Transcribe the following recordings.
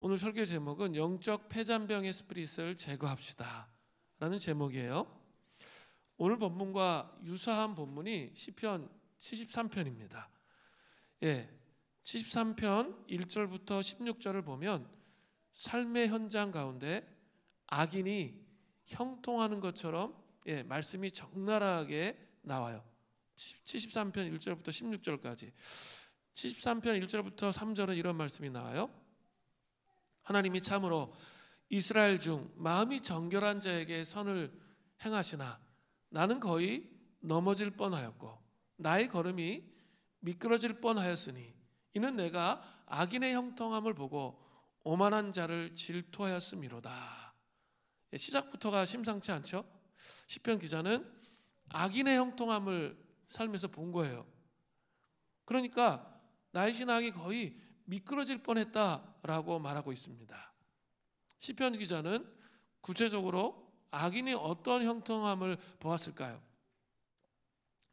오늘 설교 제목은 영적 폐잔병의 스피릿을 제거합시다 라는 제목이에요. 오늘 본문과 유사한 본문이 시편 73편입니다. 73편 1절부터 16절을 보면 삶의 현장 가운데 악인이 형통하는 것처럼 말씀이 적나라하게 나와요. 73편 1절부터 16절까지. 73편 1절부터 3절은 이런 말씀이 나와요. 하나님이 참으로 이스라엘 중 마음이 정결한 자에게 선을 행하시나 나는 거의 넘어질 뻔하였고 나의 걸음이 미끄러질 뻔하였으니 이는 내가 악인의 형통함을 보고 오만한 자를 질투하였음이로다. 시작부터가 심상치 않죠? 시편 기자는 악인의 형통함을 삶에서 본 거예요. 그러니까 나의 신앙이 거의 미끄러질 뻔했다라고 말하고 있습니다. 시편 기자는 구체적으로 악인이 어떤 형통함을 보았을까요?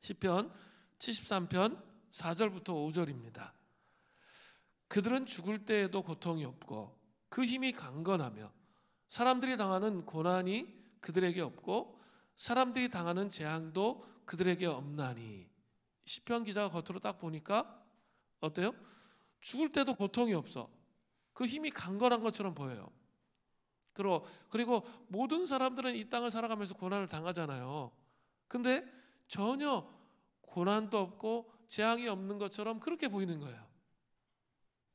시편 73편 4절부터 5절입니다. 그들은 죽을 때에도 고통이 없고 그 힘이 강건하며 사람들이 당하는 고난이 그들에게 없고 사람들이 당하는 재앙도 그들에게 없나니. 시편 기자가 겉으로 딱 보니까 어때요? 죽을 때도 고통이 없어. 그 힘이 강건한 것처럼 보여요. 그리고 모든 사람들은 이 땅을 살아가면서 고난을 당하잖아요. 근데 전혀 고난도 없고 재앙이 없는 것처럼 그렇게 보이는 거예요.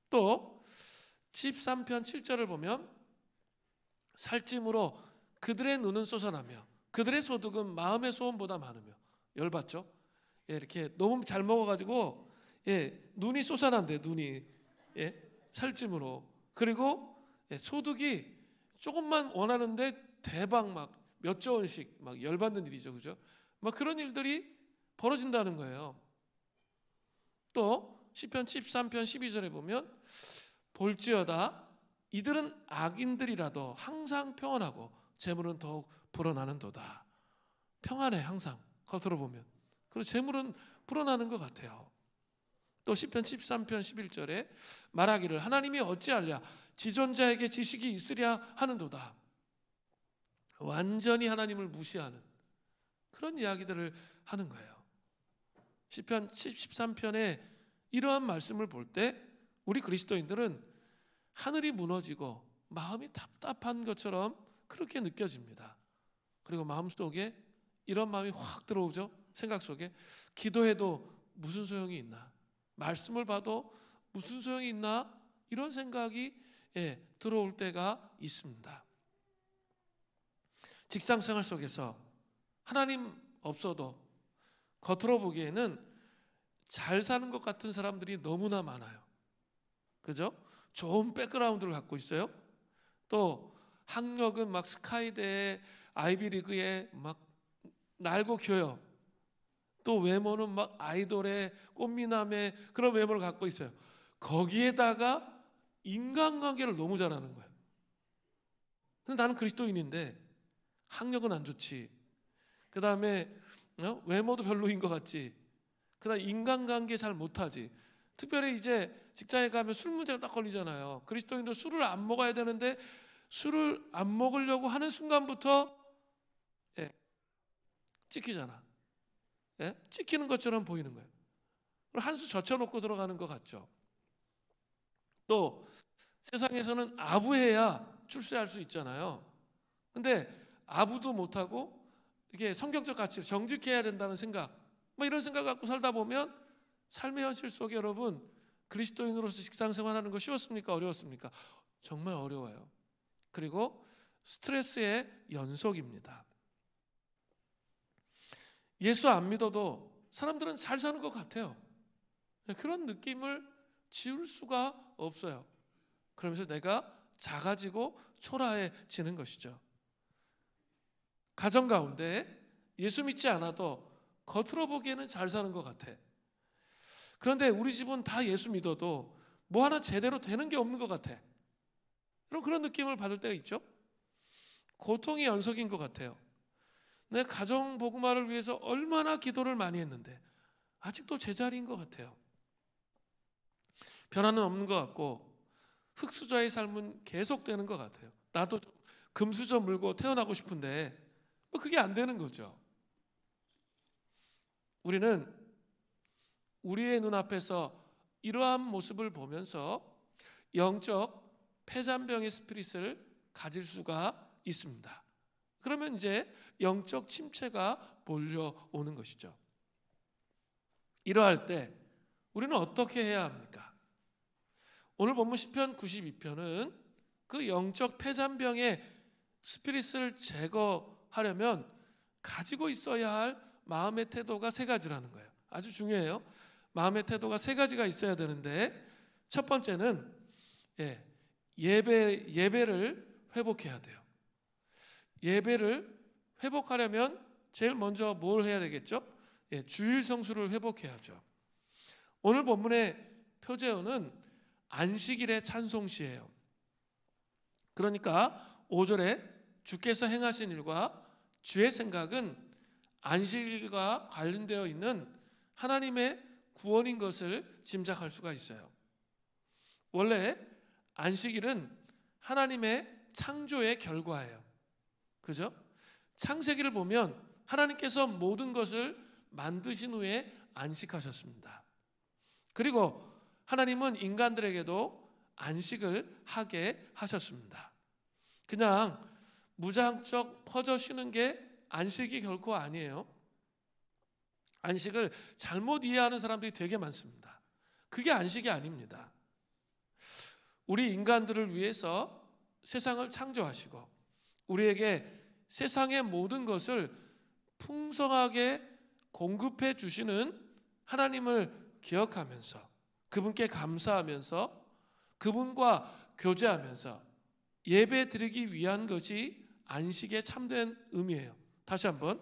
또 13편 7절을 보면 살찜으로 그들의 눈은 솟아나며 그들의 소득은 마음의 소원보다 많으며. 열받죠? 이렇게 너무 잘 먹어가지고 눈이 솟아난대. 눈이 살찜으로. 그리고 소득이 조금만 원하는데 대박 막 몇조 원씩 막 열받는 일이죠, 그죠? 막 그런 일들이 벌어진다는 거예요. 또 시편 13편 12절에 보면 볼지어다 이들은 악인들이라도 항상 평안하고 재물은 더욱 불어나는도다. 평안해 항상 겉으로 보면. 그리고 재물은 불어나는 것 같아요. 또 시편 13편 11절에 말하기를 하나님이 어찌하랴 지존자에게 지식이 있으랴 하는도다. 완전히 하나님을 무시하는 그런 이야기들을 하는 거예요. 시편 13편에 이러한 말씀을 볼 때 우리 그리스도인들은 하늘이 무너지고 마음이 답답한 것처럼 그렇게 느껴집니다. 그리고 마음속에 이런 마음이 확 들어오죠. 생각 속에 기도해도 무슨 소용이 있나? 말씀을 봐도 무슨 소용이 있나? 이런 생각이 들어올 때가 있습니다. 직장생활 속에서 하나님 없어도 겉으로 보기에는 잘 사는 것 같은 사람들이 너무나 많아요. 그죠? 좋은 백그라운드를 갖고 있어요. 또 학력은 막 스카이대에 아이비리그에 막 날고 겨요. 또 외모는 막 아이돌의 꽃미남의 그런 외모를 갖고 있어요. 거기에다가 인간관계를 너무 잘하는 거예요. 근데 나는 그리스도인인데 학력은 안 좋지. 그 다음에 외모도 별로인 것 같지. 그 다음에 인간관계 잘 못하지. 특별히 이제 직장에 가면 술 문제가 딱 걸리잖아요. 그리스도인도 술을 안 먹어야 되는데 술을 안 먹으려고 하는 순간부터 찍히잖아. 찍히는 것처럼 보이는 거예요. 한 수 젖혀놓고 들어가는 것 같죠. 또 세상에서는 아부해야 출세할 수 있잖아요. 근데 아부도 못하고 이게 성경적 가치를 정직해야 된다는 생각, 뭐 이런 생각 갖고 살다 보면 삶의 현실 속에 여러분 그리스도인으로서 직장생활하는 거 쉬웠습니까? 어려웠습니까? 정말 어려워요. 그리고 스트레스의 연속입니다. 예수 안 믿어도 사람들은 잘 사는 것 같아요. 그런 느낌을 지울 수가 없어요. 그러면서 내가 작아지고 초라해지는 것이죠. 가정 가운데 예수 믿지 않아도 겉으로 보기에는 잘 사는 것 같아. 그런데 우리 집은 다 예수 믿어도 뭐 하나 제대로 되는 게 없는 것 같아. 그런 느낌을 받을 때가 있죠. 고통의 연속인 것 같아요. 내 가정 복음화를 위해서 얼마나 기도를 많이 했는데 아직도 제자리인 것 같아요. 변화는 없는 것 같고 흙수저의 삶은 계속되는 것 같아요. 나도 금수저 물고 태어나고 싶은데 그게 안 되는 거죠. 우리는 우리의 눈앞에서 이러한 모습을 보면서 영적 폐잔병의 스피릿을 가질 수가 있습니다. 그러면 이제 영적 침체가 몰려오는 것이죠. 이러할 때 우리는 어떻게 해야 합니까? 오늘 본문 시편 92편은 그 영적 폐잔병의 스피릿을 제거하려면 가지고 있어야 할 마음의 태도가 세 가지라는 거예요. 아주 중요해요. 마음의 태도가 세 가지가 있어야 되는데, 첫 번째는 예배를 회복해야 돼요. 예배를 회복하려면 제일 먼저 뭘 해야 되겠죠? 주일 성수를 회복해야죠. 오늘 본문의 표제어는 안식일의 찬송시예요. 그러니까 5절에 주께서 행하신 일과 주의 생각은 안식일과 관련되어 있는 하나님의 구원인 것을 짐작할 수가 있어요. 원래 안식일은 하나님의 창조의 결과예요. 그죠? 창세기를 보면 하나님께서 모든 것을 만드신 후에 안식하셨습니다. 그리고 하나님은 인간들에게도 안식을 하게 하셨습니다. 그냥 무장적 퍼져 쉬는 게 안식이 결코 아니에요. 안식을 잘못 이해하는 사람들이 되게 많습니다. 그게 안식이 아닙니다. 우리 인간들을 위해서 세상을 창조하시고 우리에게 세상의 모든 것을 풍성하게 공급해 주시는 하나님을 기억하면서 그분께 감사하면서 그분과 교제하면서 예배 드리기 위한 것이 안식의 참된 의미예요. 다시 한번,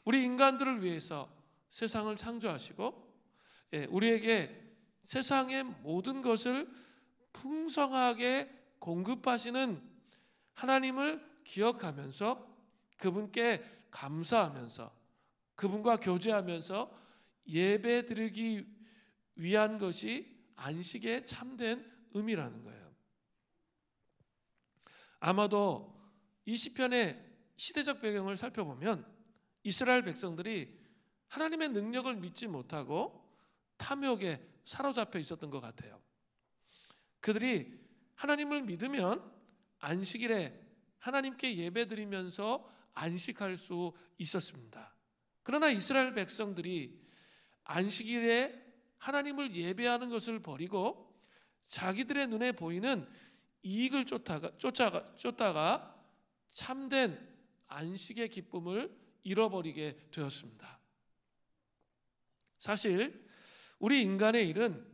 우리 인간들을 위해서 세상을 창조하시고 우리에게 세상의 모든 것을 풍성하게 공급하시는 하나님을 기억하면서 그분께 감사하면서 그분과 교제하면서 예배 드리기 위한 것이 안식의 참된 의미라는 거예요. 아마도 이 시편의 시대적 배경을 살펴보면 이스라엘 백성들이 하나님의 능력을 믿지 못하고 탐욕에 사로잡혀 있었던 것 같아요. 그들이 하나님을 믿으면 안식일에 하나님께 예배드리면서 안식할 수 있었습니다. 그러나 이스라엘 백성들이 안식일에 하나님을 예배하는 것을 버리고 자기들의 눈에 보이는 이익을 쫓다가 참된 안식의 기쁨을 잃어버리게 되었습니다. 사실 우리 인간의 일은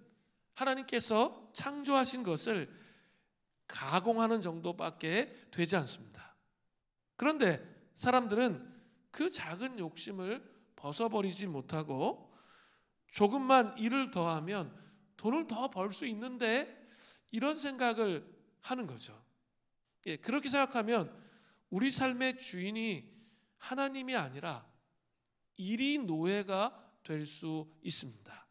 하나님께서 창조하신 것을 가공하는 정도밖에 되지 않습니다. 그런데 사람들은 그 작은 욕심을 벗어버리지 못하고 조금만 일을 더하면 돈을 더 벌 수 있는데 이런 생각을 하는 거죠. 그렇게 생각하면 우리 삶의 주인이 하나님이 아니라 일이 노예가 될 수 있습니다.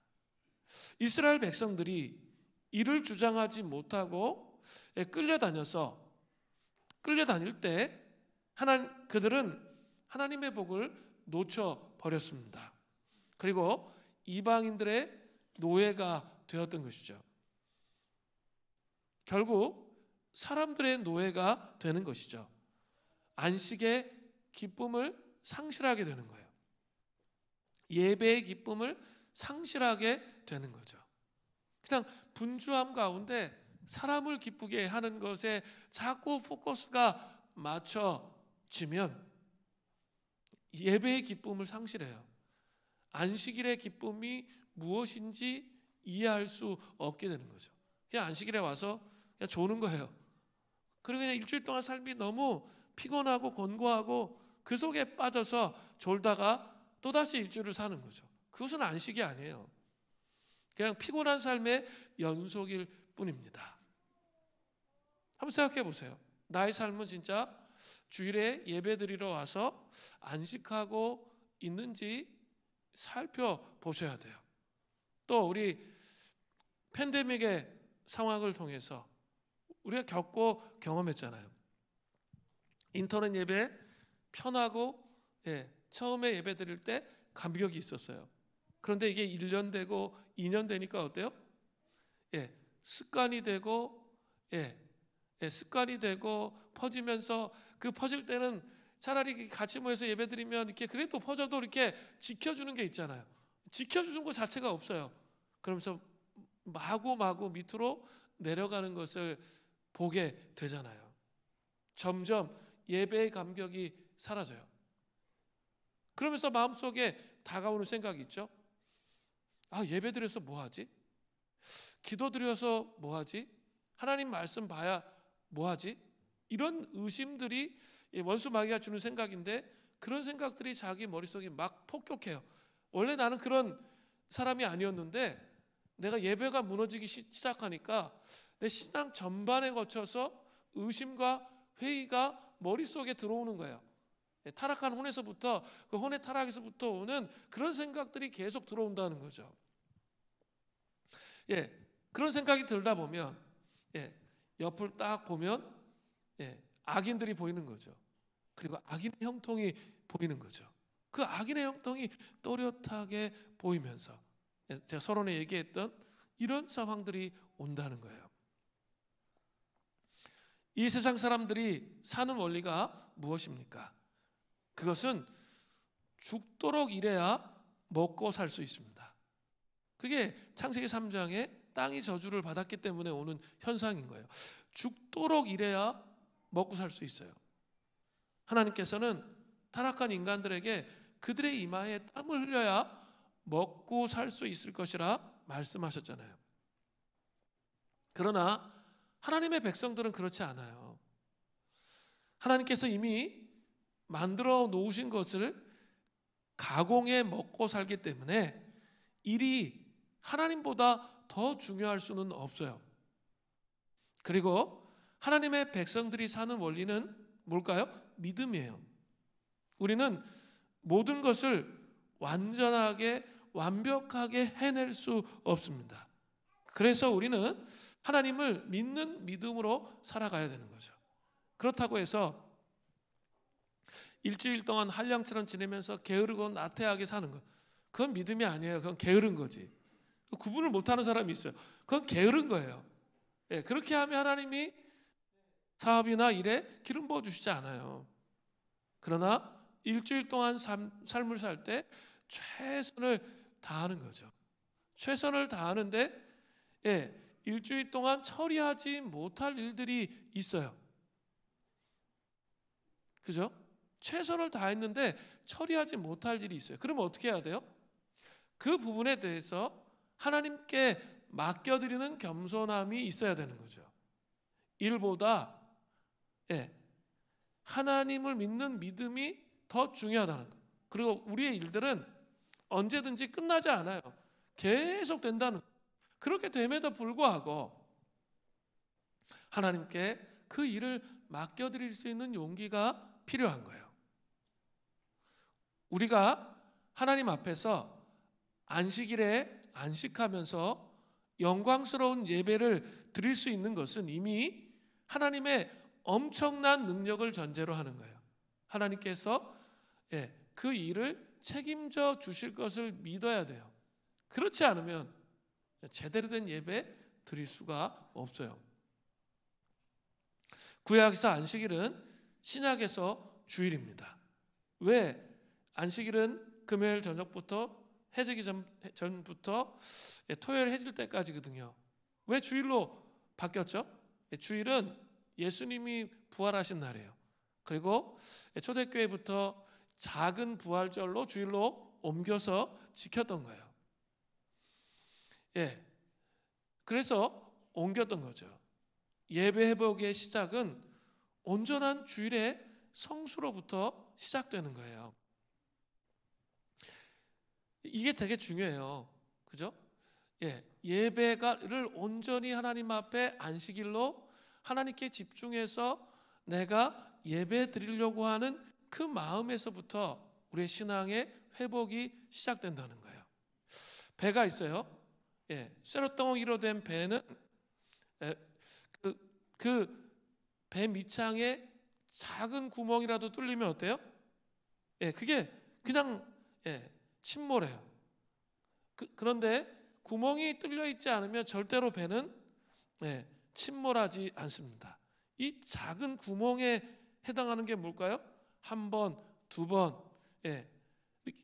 이스라엘 백성들이 일을 주장하지 못하고 끌려다닐 때 그들은 하나님의 복을 놓쳐버렸습니다. 그리고 이방인들의 노예가 되었던 것이죠. 결국 사람들의 노예가 되는 것이죠. 안식의 기쁨을 상실하게 되는 거예요. 예배의 기쁨을 상실하게 되는 거죠. 그냥 분주함 가운데 사람을 기쁘게 하는 것에 자꾸 포커스가 맞춰지면 예배의 기쁨을 상실해요. 안식일의 기쁨이 무엇인지 이해할 수 없게 되는 거죠. 그냥 안식일에 와서 그냥 조는 거예요. 그리고 그냥 일주일 동안 삶이 너무 피곤하고 곤고하고 그 속에 빠져서 졸다가 또다시 일주일을 사는 거죠. 그것은 안식이 아니에요. 그냥 피곤한 삶의 연속일 뿐입니다. 한번 생각해 보세요. 나의 삶은 진짜 주일에 예배드리러 와서 안식하고 있는지 살펴보셔야 돼요. 또 우리 팬데믹의 상황을 통해서 우리가 겪고 경험했잖아요. 인터넷 예배 편하고 처음에 예배 드릴 때 감격이 있었어요. 그런데 이게 1년 되고 2년 되니까 어때요? 습관이 되고 습관이 되고 퍼지면서 그 퍼질 때는 차라리 같이 모여서 예배 드리면 이렇게 그래도 퍼져도 이렇게 지켜주는 게 있잖아요. 지켜주는 것 자체가 없어요. 그러면서 마구 밑으로 내려가는 것을 보게 되잖아요. 점점 예배의 감격이 사라져요. 그러면서 마음속에 다가오는 생각이 있죠. 예배 드려서 뭐하지? 기도 드려서 뭐하지? 하나님 말씀 봐야 뭐하지? 이런 의심들이 원수 마귀가 주는 생각인데, 그런 생각들이 자기 머릿속에 막 폭격해요. 원래 나는 그런 사람이 아니었는데 내가 예배가 무너지기 시작하니까 내 신앙 전반에 거쳐서 의심과 회의가 머릿속에 들어오는 거예요. 타락한 혼에서부터, 그 혼의 타락에서부터 오는 그런 생각들이 계속 들어온다는 거죠. 그런 생각이 들다 보면 옆을 딱 보면 악인들이 보이는 거죠. 그리고 악인의 형통이 보이는 거죠. 그 악인의 형통이 또렷하게 보이면서 제가 서론에 얘기했던 이런 상황들이 온다는 거예요. 이 세상 사람들이 사는 원리가 무엇입니까? 그것은 죽도록 일해야 먹고 살 수 있습니다. 그게 창세기 3장에 땅이 저주를 받았기 때문에 오는 현상인 거예요. 죽도록 일해야 먹고 살 수 있어요. 하나님께서는 타락한 인간들에게 그들의 이마에 땀을 흘려야 먹고 살 수 있을 것이라 말씀하셨잖아요. 그러나 하나님의 백성들은 그렇지 않아요. 하나님께서 이미 만들어 놓으신 것을 가공해 먹고 살기 때문에 일이 하나님보다 더 중요할 수는 없어요. 그리고 하나님의 백성들이 사는 원리는 뭘까요? 믿음이에요. 우리는 모든 것을 완전하게 완벽하게 해낼 수 없습니다. 그래서 우리는 하나님을 믿는 믿음으로 살아가야 되는 거죠. 그렇다고 해서 일주일 동안 한량처럼 지내면서 게으르고 나태하게 사는 것, 그건 믿음이 아니에요. 그건 게으른 거지. 구분을 못하는 사람이 있어요. 그건 게으른 거예요. 그렇게 하면 하나님이 사업이나 일에 기름 부어주시지 않아요. 그러나 일주일 동안 삶을 살 때 최선을 다하는 거죠. 최선을 다하는데 일주일 동안 처리하지 못할 일들이 있어요. 그죠? 최선을 다했는데 처리하지 못할 일이 있어요. 그러면 어떻게 해야 돼요? 그 부분에 대해서 하나님께 맡겨드리는 겸손함이 있어야 되는 거죠. 일보다 하나님을 믿는 믿음이 더 중요하다는 거예요. 그리고 우리의 일들은 언제든지 끝나지 않아요. 계속 된다는 거예요. 그렇게 됨에도 불구하고 하나님께 그 일을 맡겨드릴 수 있는 용기가 필요한 거예요. 우리가 하나님 앞에서 안식일에 안식하면서 영광스러운 예배를 드릴 수 있는 것은 이미 하나님의 엄청난 능력을 전제로 하는 거예요. 하나님께서 그 일을 책임져 주실 것을 믿어야 돼요. 그렇지 않으면 제대로 된 예배 드릴 수가 없어요. 구약에서 안식일은 신약에서 주일입니다. 왜? 안식일은 금요일 저녁부터 해지기 전부터 토요일 해질 때까지거든요. 왜 주일로 바뀌었죠? 주일은 예수님이 부활하신 날이에요. 그리고 초대교회부터 작은 부활절로 주일로 옮겨서 지켰던 거예요. 그래서 옮겼던 거죠. 예배 회복의 시작은 온전한 주일의 성수로부터 시작되는 거예요. 이게 되게 중요해요. 그죠? 예배를 온전히 하나님 앞에 안식일로 하나님께 집중해서 내가 예배 드리려고 하는 그 마음에서부터 우리의 신앙의 회복이 시작된다는 거예요. 배가 있어요. 쇠로덩이로 된 배는 그 배 밑창에 작은 구멍이라도 뚫리면 어때요? 그게 그냥 침몰해요. 그런데 구멍이 뚫려 있지 않으면 절대로 배는 침몰하지 않습니다. 이 작은 구멍에 해당하는 게 뭘까요? 한 번, 두 번,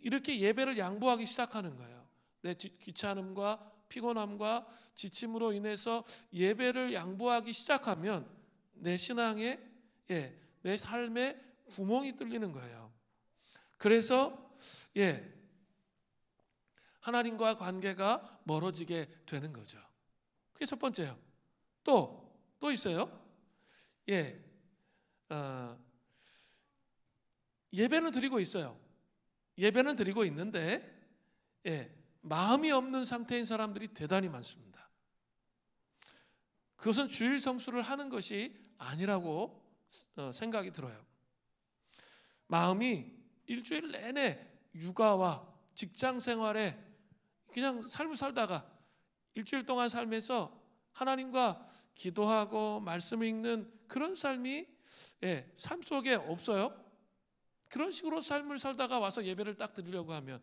이렇게 예배를 양보하기 시작하는 거예요. 내 귀찮음과 피곤함과 지침으로 인해서 예배를 양보하기 시작하면 내 신앙에, 내 삶에 구멍이 뚫리는 거예요. 그래서 하나님과 관계가 멀어지게 되는 거죠. 그게 첫 번째예요. 또 있어요. 예배는 드리고 있어요. 예배는 드리고 있는데 마음이 없는 상태인 사람들이 대단히 많습니다. 그것은 주일 성수를 하는 것이 아니라고 생각이 들어요. 마음이 일주일 내내 육아와 직장 생활에 그냥 삶을 살다가 일주일 동안 삶에서 하나님과 기도하고 말씀을 읽는 그런 삶이 삶 속에 없어요. 그런 식으로 삶을 살다가 와서 예배를 딱 드리려고 하면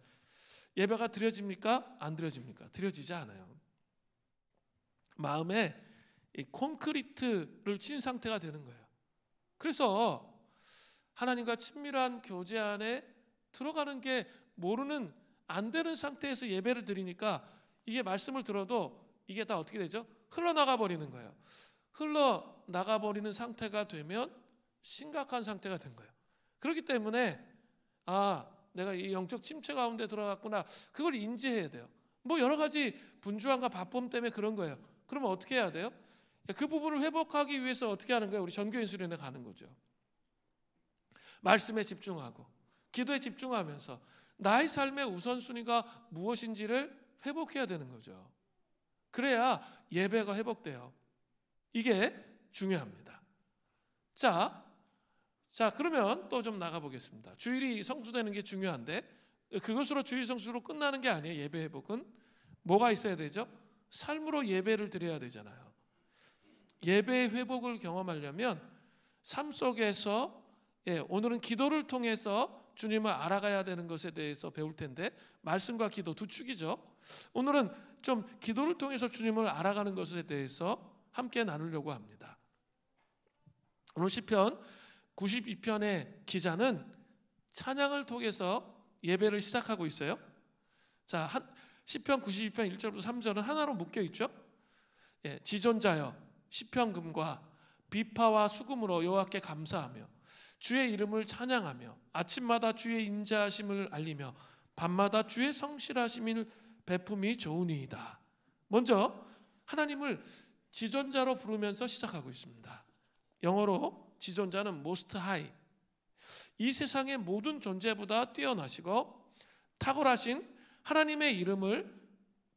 예배가 드려집니까? 안 드려집니까? 드려지지 않아요. 마음에 이 콘크리트를 친 상태가 되는 거예요. 그래서 하나님과 친밀한 교제 안에 들어가는 게 모르는 안 되는 상태에서 예배를 드리니까 이게 말씀을 들어도 이게 다 어떻게 되죠? 흘러나가 버리는 거예요. 흘러나가 버리는 상태가 되면 심각한 상태가 된 거예요. 그렇기 때문에 내가 이 영적 침체 가운데 들어갔구나. 그걸 인지해야 돼요. 뭐 여러 가지 분주함과 바쁨 때문에 그런 거예요. 그러면 어떻게 해야 돼요? 그 부분을 회복하기 위해서 어떻게 하는 거예요? 우리 전교인 수련회 가는 거죠. 말씀에 집중하고 기도에 집중하면서 나의 삶의 우선순위가 무엇인지를 회복해야 되는 거죠. 그래야 예배가 회복돼요. 이게 중요합니다. 자 그러면 또 좀 나가보겠습니다. 주일이 성수되는 게 중요한데 그것으로 주일 성수로 끝나는 게 아니에요. 예배 회복은 뭐가 있어야 되죠? 삶으로 예배를 드려야 되잖아요. 예배의 회복을 경험하려면 삶 속에서 오늘은 기도를 통해서 주님을 알아가야 되는 것에 대해서 배울 텐데 말씀과 기도 두 축이죠. 오늘은 좀 기도를 통해서 주님을 알아가는 것에 대해서 함께 나누려고 합니다. 오늘 시편 92편의 기자는 찬양을 통해서 예배를 시작하고 있어요. 자, 시편 92편 1절부터 3절은 하나로 묶여 있죠. 지존자여 시편금과 비파와 수금으로 여호와께 감사하며 주의 이름을 찬양하며 아침마다 주의 인자하심을 알리며 밤마다 주의 성실하심을 베품이 좋으니이다. 먼저 하나님을 지존자로 부르면서 시작하고 있습니다. 영어로 지존자는 most high. 이 세상의 모든 존재보다 뛰어나시고 탁월하신 하나님의 이름을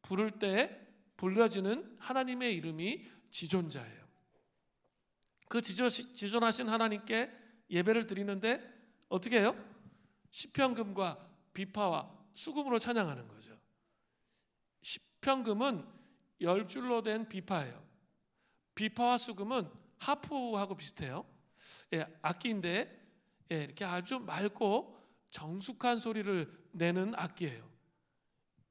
부를 때 불려지는 하나님의 이름이 지존자예요. 그 지존하신 하나님께 예배를 드리는데 어떻게 해요? 시편금과 비파와 수금으로 찬양하는 거죠. 시편금은 10줄로 된 비파예요. 비파와 수금은 하프하고 비슷해요. 악기인데 이렇게 아주 맑고 정숙한 소리를 내는 악기예요.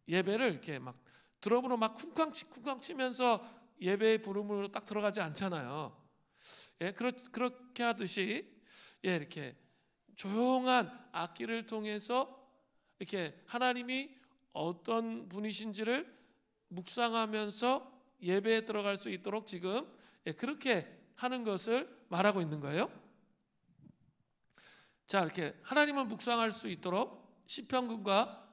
예배를 이렇게 막 드럼으로 막 쿵쾅 치면서 예배의 부름으로 딱 들어가지 않잖아요. 그렇게 하듯이 이렇게 조용한 악기를 통해서 이렇게 하나님이 어떤 분이신지를 묵상하면서 예배에 들어갈 수 있도록 지금 그렇게 하는 것을 말하고 있는 거예요. 자, 이렇게 하나님을 묵상할 수 있도록 시편금과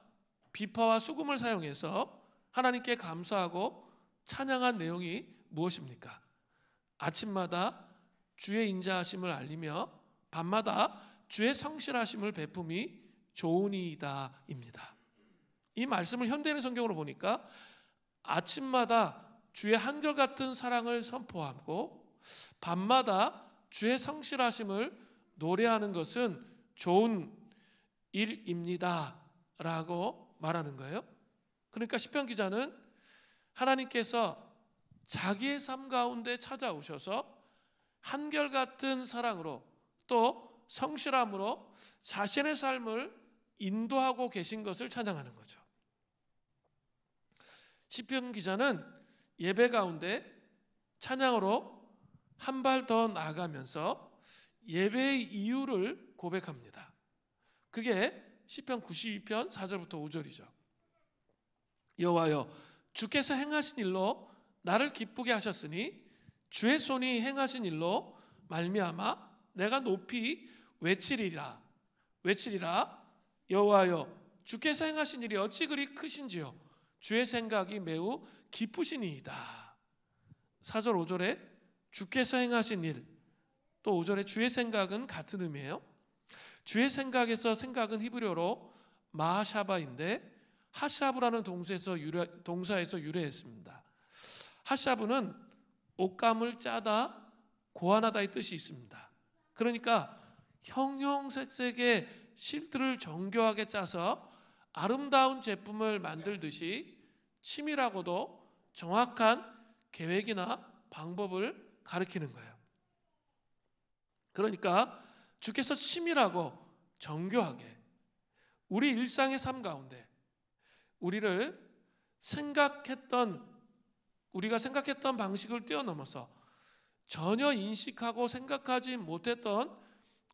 비파와 수금을 사용해서 하나님께 감사하고 찬양한 내용이 무엇입니까? 아침마다 주의 인자하심을 알리며 밤마다 주의 성실하심을 베품이 좋으니이다입니다. 이 말씀을 현대인 성경으로 보니까 아침마다 주의 한결같은 사랑을 선포하고 밤마다 주의 성실하심을 노래하는 것은 좋은 일입니다 라고 말하는 거예요. 그러니까 시편 기자는 하나님께서 자기의 삶 가운데 찾아오셔서 한결같은 사랑으로 또 성실함으로 자신의 삶을 인도하고 계신 것을 찬양하는 거죠. 시편 기자는 예배 가운데 찬양으로 한 발 더 나아가면서 예배의 이유를 고백합니다. 그게 시편 92편 4절부터 5절이죠. 여호와여, 주께서 행하신 일로 나를 기쁘게 하셨으니 주의 손이 행하신 일로 말미암아 내가 높이 외치리라. 여호와여, 주께서 행하신 일이 어찌 그리 크신지요. 주의 생각이 매우 깊으시니이다. 4절 5절에 주께서 행하신 일, 또 5절에 주의 생각은 같은 의미예요. 주의 생각에서 생각은 히브리어로 마하샤바인데 하샤브라는 동사에서 유래했습니다. 하샤브는 옷감을 짜다, 고안하다의 뜻이 있습니다. 그러니까 형형색색의 실들을 정교하게 짜서 아름다운 제품을 만들듯이 치밀하고도 정확한 계획이나 방법을 가리키는 거예요. 그러니까 주께서 치밀하고 정교하게 우리 일상의 삶 가운데 우리가 생각했던 방식을 뛰어넘어서 전혀 인식하고 생각하지 못했던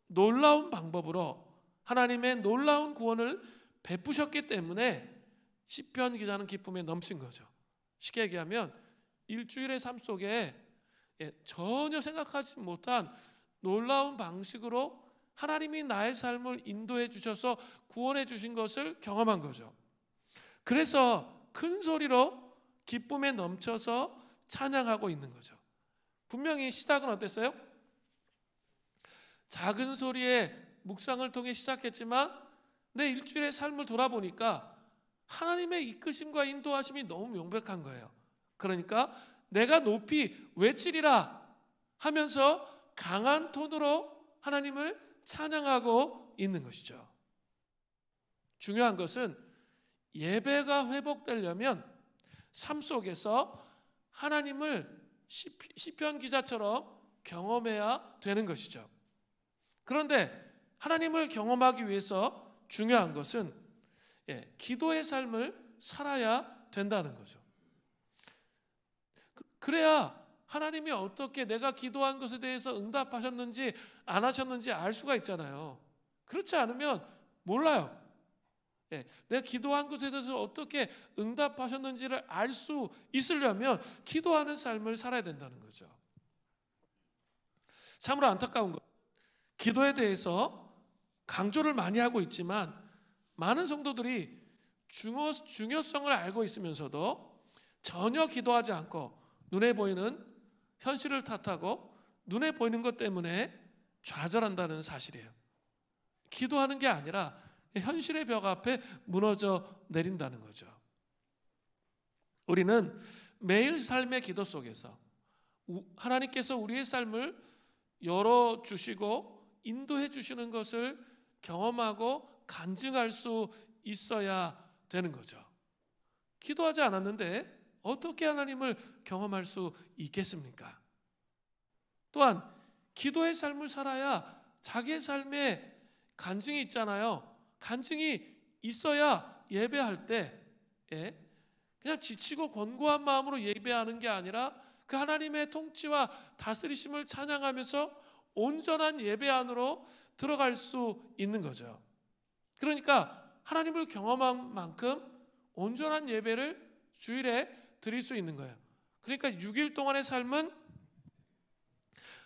놀라운 방법으로 하나님의 놀라운 구원을 베푸셨기 때문에 시편 기자는 기쁨에 넘친 거죠. 쉽게 얘기하면 일주일의 삶 속에 전혀 생각하지 못한 놀라운 방식으로 하나님이 나의 삶을 인도해 주셔서 구원해 주신 것을 경험한 거죠. 그래서 큰 소리로 기쁨에 넘쳐서 찬양하고 있는 거죠. 분명히 시작은 어땠어요? 작은 소리에 묵상을 통해 시작했지만 내 일주일의 삶을 돌아보니까 하나님의 이끄심과 인도하심이 너무 명백한 거예요. 그러니까 내가 높이 외치리라 하면서 강한 톤으로 하나님을 찬양하고 있는 것이죠. 중요한 것은 예배가 회복되려면 삶 속에서 하나님을 시편 기자처럼 경험해야 되는 것이죠. 그런데 하나님을 경험하기 위해서 중요한 것은 기도의 삶을 살아야 된다는 거죠. 그래야 하나님이 어떻게 내가 기도한 것에 대해서 응답하셨는지 안 하셨는지 알 수가 있잖아요. 그렇지 않으면 몰라요. 내가 기도한 것에 대해서 어떻게 응답하셨는지를 알 수 있으려면 기도하는 삶을 살아야 된다는 거죠. 참으로 안타까운 것, 기도에 대해서 강조를 많이 하고 있지만 많은 성도들이 중요성을 알고 있으면서도 전혀 기도하지 않고 눈에 보이는 현실을 탓하고 눈에 보이는 것 때문에 좌절한다는 사실이에요. 기도하는 게 아니라 현실의 벽 앞에 무너져 내린다는 거죠. 우리는 매일 삶의 기도 속에서 하나님께서 우리의 삶을 열어주시고 인도해 주시는 것을 경험하고 간증할 수 있어야 되는 거죠. 기도하지 않았는데 어떻게 하나님을 경험할 수 있겠습니까? 또한 기도의 삶을 살아야 자기의 삶에 간증이 있잖아요. 간증이 있어야 예배할 때 그냥 지치고 권고한 마음으로 예배하는 게 아니라 그 하나님의 통치와 다스리심을 찬양하면서 온전한 예배 안으로 들어갈 수 있는 거죠. 그러니까 하나님을 경험한 만큼 온전한 예배를 주일에 드릴 수 있는 거예요. 그러니까 6일 동안의 삶은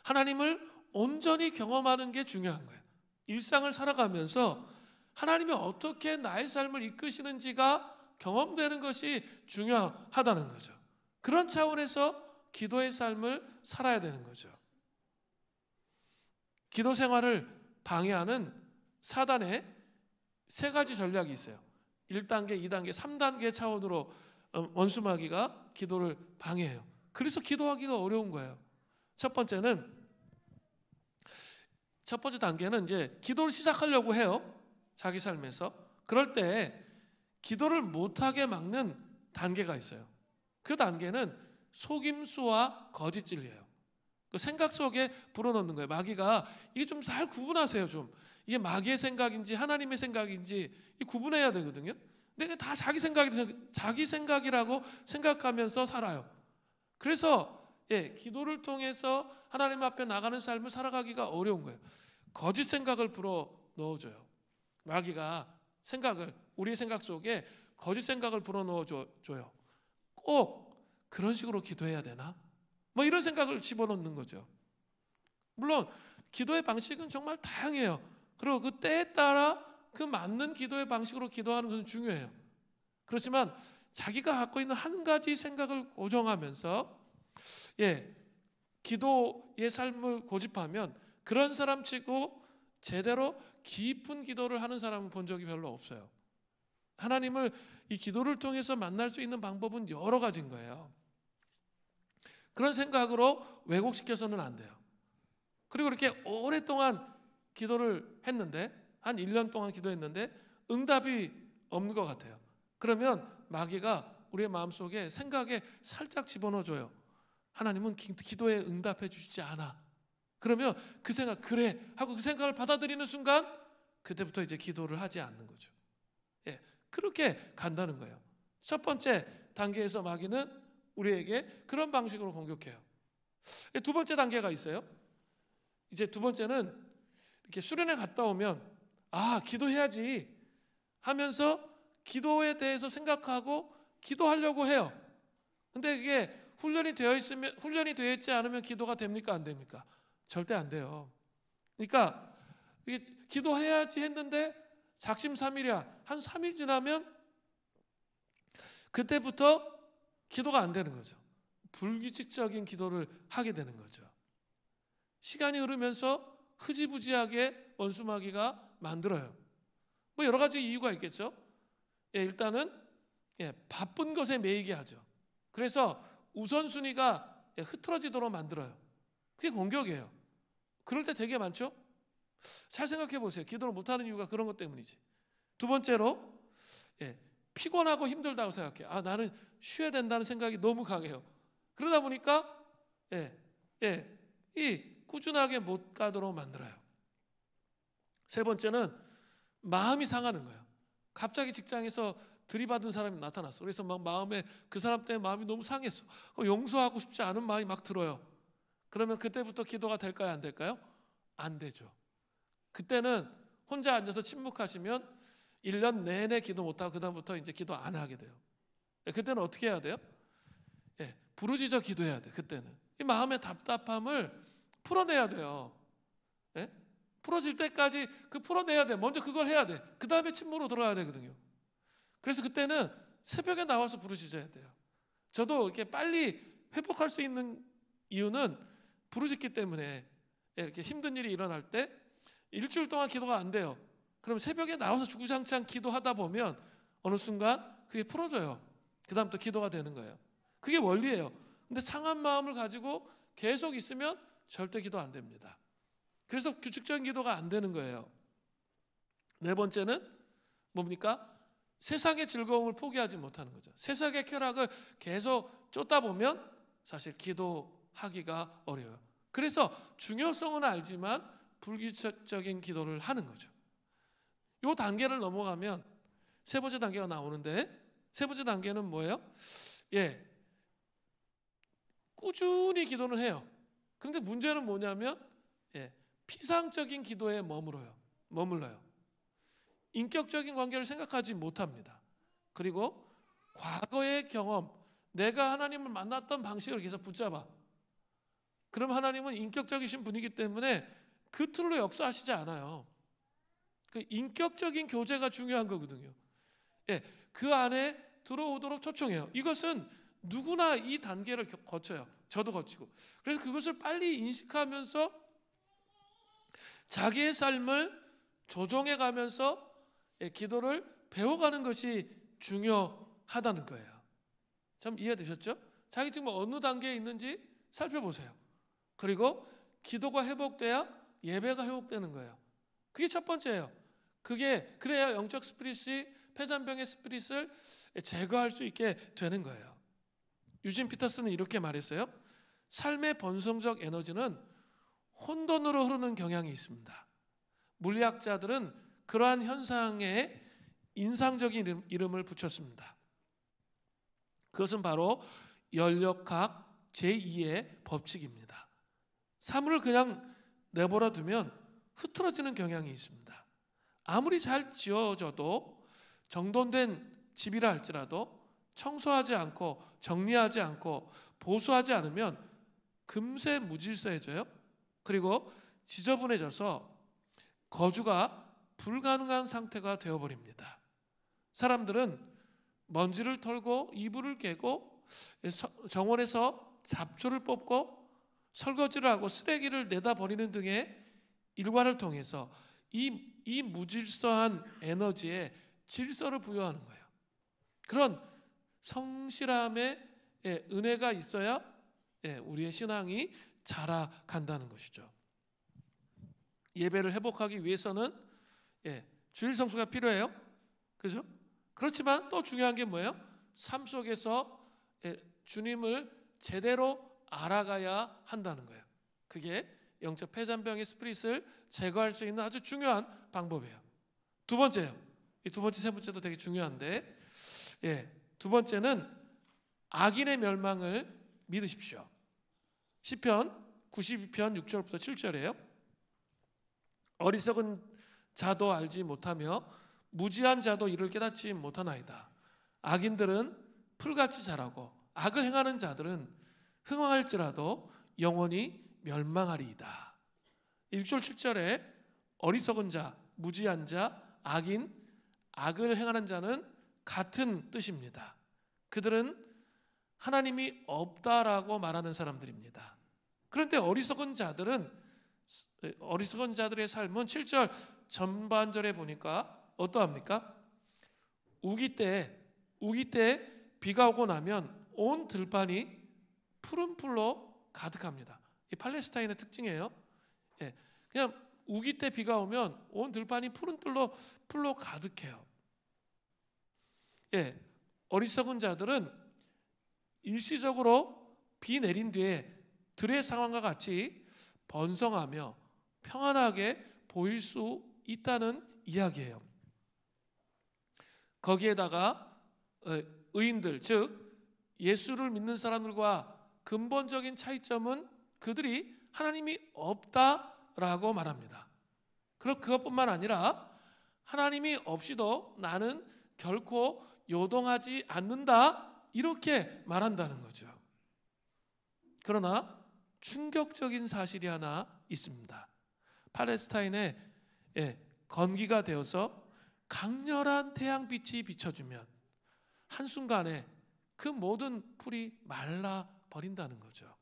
하나님을 온전히 경험하는 게 중요한 거예요. 일상을 살아가면서 하나님이 어떻게 나의 삶을 이끄시는지가 경험되는 것이 중요하다는 거죠. 그런 차원에서 기도의 삶을 살아야 되는 거죠. 기도 생활을 방해하는 사단의 3가지 전략이 있어요. 1단계, 2단계, 3단계 차원으로 원수마귀가 기도를 방해해요. 그래서 기도하기가 어려운 거예요. 첫 번째 단계는 이제 기도를 시작하려고 해요. 자기 삶에서. 그럴 때 기도를 못하게 막는 단계가 있어요. 그 단계는 속임수와 거짓 진리예요. 그 생각 속에 불어넣는 거예요. 마귀가 이게 좀 잘 구분하세요. 좀 이게 마귀의 생각인지 하나님의 생각인지 이 구분해야 되거든요. 근데 다 자기 생각이라고 생각하면서 살아요. 그래서 기도를 통해서 하나님 앞에 나가는 삶을 살아가기가 어려운 거예요. 거짓 생각을 불어 넣어줘요. 마귀가 우리의 생각 속에 거짓 생각을 불어 넣어줘요. 꼭 그런 식으로 기도해야 되나? 뭐 이런 생각을 집어넣는 거죠. 물론 기도의 방식은 정말 다양해요. 그리고 그 때에 따라 그 맞는 기도의 방식으로 기도하는 것은 중요해요. 그렇지만 자기가 갖고 있는 한 가지 생각을 고정하면서 기도의 삶을 고집하면 그런 사람 치고 제대로 깊은 기도를 하는 사람은 본 적이 별로 없어요. 하나님을 이 기도를 통해서 만날 수 있는 방법은 여러 가지인 거예요. 그런 생각으로 왜곡시켜서는 안 돼요. 그리고 이렇게 오랫동안 기도를 했는데 한 1년 동안 기도했는데 응답이 없는 것 같아요. 그러면 마귀가 우리의 마음속에 생각에 살짝 집어넣어줘요. 하나님은 기도에 응답해 주시지 않아. 그러면 그 생각 그래 하고 그 생각을 받아들이는 순간 그때부터 이제 기도를 하지 않는 거죠. 그렇게 간다는 거예요. 첫 번째 단계에서 마귀는 우리에게 그런 방식으로 공격해요. 두 번째 단계가 있어요. 이제 두 번째는 이렇게 수련회 갔다 오면 기도해야지 하면서 기도에 대해서 생각하고 기도하려고 해요. 근데 그게 훈련이 되어 있지 않으면 기도가 됩니까? 안 됩니까? 절대 안 돼요. 그러니까 이게 기도해야지 했는데 작심삼일이야. 한 3일 지나면 그때부터 기도가 안 되는 거죠. 불규칙적인 기도를 하게 되는 거죠. 시간이 흐르면서 흐지부지하게 원수마귀가 만들어요. 뭐 여러 가지 이유가 있겠죠. 일단은 바쁜 것에 매이게 하죠. 그래서 우선순위가 흐트러지도록 만들어요. 그게 공격이에요. 그럴 때 되게 많죠. 잘 생각해 보세요. 기도를 못하는 이유가 그런 것 때문이지. 두 번째로 피곤하고 힘들다고 생각해. 나는 쉬어야 된다는 생각이 너무 강해요. 그러다 보니까 이 꾸준하게 못 가도록 만들어요. 세 번째는 마음이 상하는 거예요. 갑자기 직장에서 들이받은 사람이 나타났어. 그래서 막 마음에 그 사람 때문에 마음이 너무 상했어. 용서하고 싶지 않은 마음이 막 들어요. 그러면 그때부터 기도가 될까요? 안 될까요? 안 되죠. 그때는 혼자 앉아서 침묵하시면 1년 내내 기도 못하고 그 다음부터 이제 기도 안 하게 돼요. 그때는 어떻게 해야 돼요? 부르짖어 기도해야 돼. 그때는 이 마음의 답답함을 풀어내야 돼요. 풀어질 때까지 풀어내야 돼. 먼저 그걸 해야 돼. 그 다음에 침묵으로 들어가야 되거든요. 그래서 그때는 새벽에 나와서 부르짖어야 돼요. 저도 이렇게 빨리 회복할 수 있는 이유는 부르짖기 때문에 이렇게 힘든 일이 일어날 때 일주일 동안 기도가 안 돼요. 그럼 새벽에 나와서 주구장창 기도하다 보면 어느 순간 그게 풀어져요. 그 다음 또 기도가 되는 거예요. 그게 원리예요. 근데 상한 마음을 가지고 계속 있으면 절대 기도 안 됩니다. 그래서 규칙적인 기도가 안 되는 거예요. 네 번째는 뭡니까? 세상의 즐거움을 포기하지 못하는 거죠. 세상의 쾌락을 계속 쫓다 보면 사실 기도하기가 어려워요. 그래서 중요성은 알지만 불규칙적인 기도를 하는 거죠. 이 단계를 넘어가면 세 번째 단계가 나오는데 세 번째 단계는 뭐예요? 꾸준히 기도는 해요. 그런데 문제는 뭐냐면 피상적인 기도에 머물러요. 인격적인 관계를 생각하지 못합니다. 그리고 과거의 경험, 내가 하나님을 만났던 방식을 계속 붙잡아. 그럼 하나님은 인격적이신 분이기 때문에 그 틀로 역사하시지 않아요. 그 인격적인 교제가 중요한 거거든요. 그 안에 들어오도록 초청해요. 이것은 누구나 이 단계를 거쳐요. 저도 거치고. 그래서 그것을 빨리 인식하면서 자기의 삶을 조정해 가면서 기도를 배워가는 것이 중요하다는 거예요. 참 이해되셨죠? 자기 지금 어느 단계에 있는지 살펴보세요. 그리고 기도가 회복돼야 예배가 회복되는 거예요. 그게 첫 번째예요. 그래야 영적 스피릿이 폐잔병의 스피릿을 제거할 수 있게 되는 거예요. 유진 피터스는 이렇게 말했어요. 삶의 본성적 에너지는 혼돈으로 흐르는 경향이 있습니다. 물리학자들은 그러한 현상에 인상적인 이름을 붙였습니다. 그것은 바로 연력학 제2의 법칙입니다. 사물을 그냥 내버려 두면 흐트러지는 경향이 있습니다. 아무리 잘 지어져도 정돈된 집이라 할지라도 청소하지 않고 정리하지 않고 보수하지 않으면 금세 무질서해져요. 그리고 지저분해져서 거주가 불가능한 상태가 되어버립니다. 사람들은 먼지를 털고 이불을 깨고 정원에서 잡초를 뽑고 설거지를 하고 쓰레기를 내다 버리는 등의 일과를 통해서 이 무질서한 에너지에 질서를 부여하는 거예요. 그런 성실함의 은혜가 있어야 우리의 신앙이 자라간다는 것이죠. 예배를 회복하기 위해서는 주일 성수가 필요해요. 그죠? 그렇지만 또 중요한 게 뭐예요? 삶 속에서 주님을 제대로 알아가야 한다는 거예요. 그게 영적 폐잔병의 스피릿을 제거할 수 있는 아주 중요한 방법이에요. 두 번째요. 이 두 번째, 세 번째도 되게 중요한데, 두 번째는 악인의 멸망을 믿으십시오. 시편 92편 6절부터 7절이에요. 어리석은 자도 알지 못하며 무지한 자도 이를 깨닫지 못하나이다. 악인들은 풀같이 자라고 악을 행하는 자들은 흥황할지라도 영원히 멸망하리이다. 6절 7절에 어리석은 자, 무지한 자, 악인, 악을 행하는 자는 같은 뜻입니다. 그들은 하나님이 없다라고 말하는 사람들입니다. 그런데 어리석은 자들의 삶은 7절 전반절에 보니까 어떠합니까? 우기 때 비가 오고 나면 온 들판이 푸른 풀로 가득합니다. 이 팔레스타인의 특징이에요. 그냥 우기 때 비가 오면 온 들판이 푸른 풀로 가득해요. 어리석은 자들은 일시적으로 비 내린 뒤에 들의 상황과 같이 번성하며 평안하게 보일 수 있다는 이야기예요. 거기에다가 의인들, 즉 예수를 믿는 사람들과 근본적인 차이점은 그들이 하나님이 없다라고 말합니다. 그럼 그것뿐만 아니라 하나님이 없이도 나는 결코 요동하지 않는다, 이렇게 말한다는 거죠. 그러나 충격적인 사실이 하나 있습니다. 팔레스타인에 건기가 되어서 강렬한 태양빛이 비춰주면 한순간에 그 모든 풀이 말라버린다는 거죠.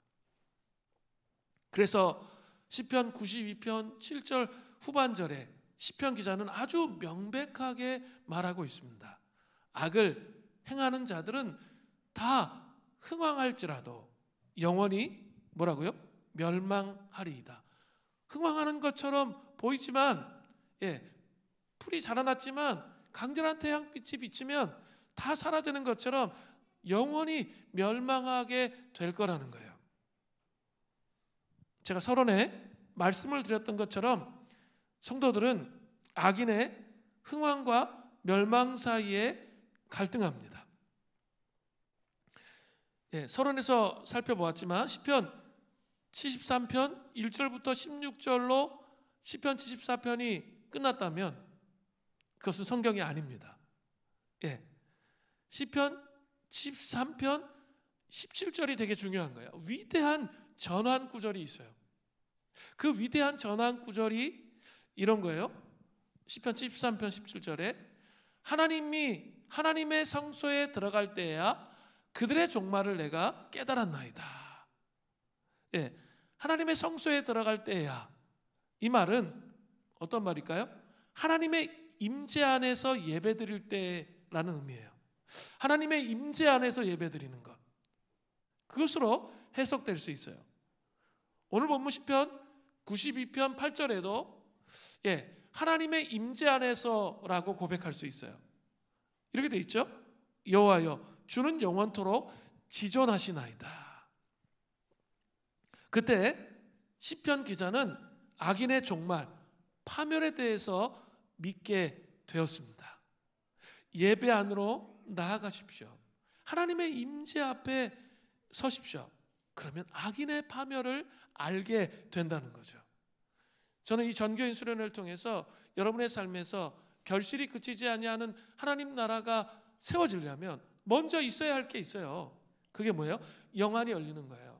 그래서 시편 92편 7절 후반절에 시편 기자는 아주 명백하게 말하고 있습니다. 악을 행하는 자들은 다 흥황할지라도 영원히 뭐라고요? 멸망하리이다. 흥황하는 것처럼 보이지만, 풀이 자라났지만 강렬한 태양빛이 비치면 다 사라지는 것처럼 영원히 멸망하게 될 거라는 거예요. 제가 서론에 말씀을 드렸던 것처럼 성도들은 악인의 흥황과 멸망 사이에 갈등합니다. 서론에서 살펴보았지만 시편 73편 1절부터 16절로 시편 74편이 끝났다면 그것은 성경이 아닙니다. 시편 73편 17절이 되게 중요한 거예요. 위대한 전환 구절이 있어요. 그 위대한 전환 구절이 이런 거예요. 시편 73편 17절에 하나님의 성소에 들어갈 때야 그들의 종말을 내가 깨달았나이다. 하나님의 성소에 들어갈 때야, 이 말은 어떤 말일까요? 하나님의 임재 안에서 예배드릴 때라는 의미예요. 하나님의 임재 안에서 예배드리는 것, 그것으로 해석될 수 있어요. 오늘 본문 시편 92편 8절에도 하나님의 임재 안에서라고 고백할 수 있어요. 이렇게 돼 있죠. 여호와여 주는 영원토록 지존하시나이다. 그때 시편 기자는 악인의 종말, 파멸에 대해서 믿게 되었습니다. 예배 안으로 나아가십시오. 하나님의 임재 앞에 서십시오. 그러면 악인의 파멸을 알게 된다는 거죠. 저는 이 전교인 수련을 통해서 여러분의 삶에서 결실이 그치지 아니하는 하나님 나라가 세워지려면 먼저 있어야 할 게 있어요. 그게 뭐예요? 영안이 열리는 거예요.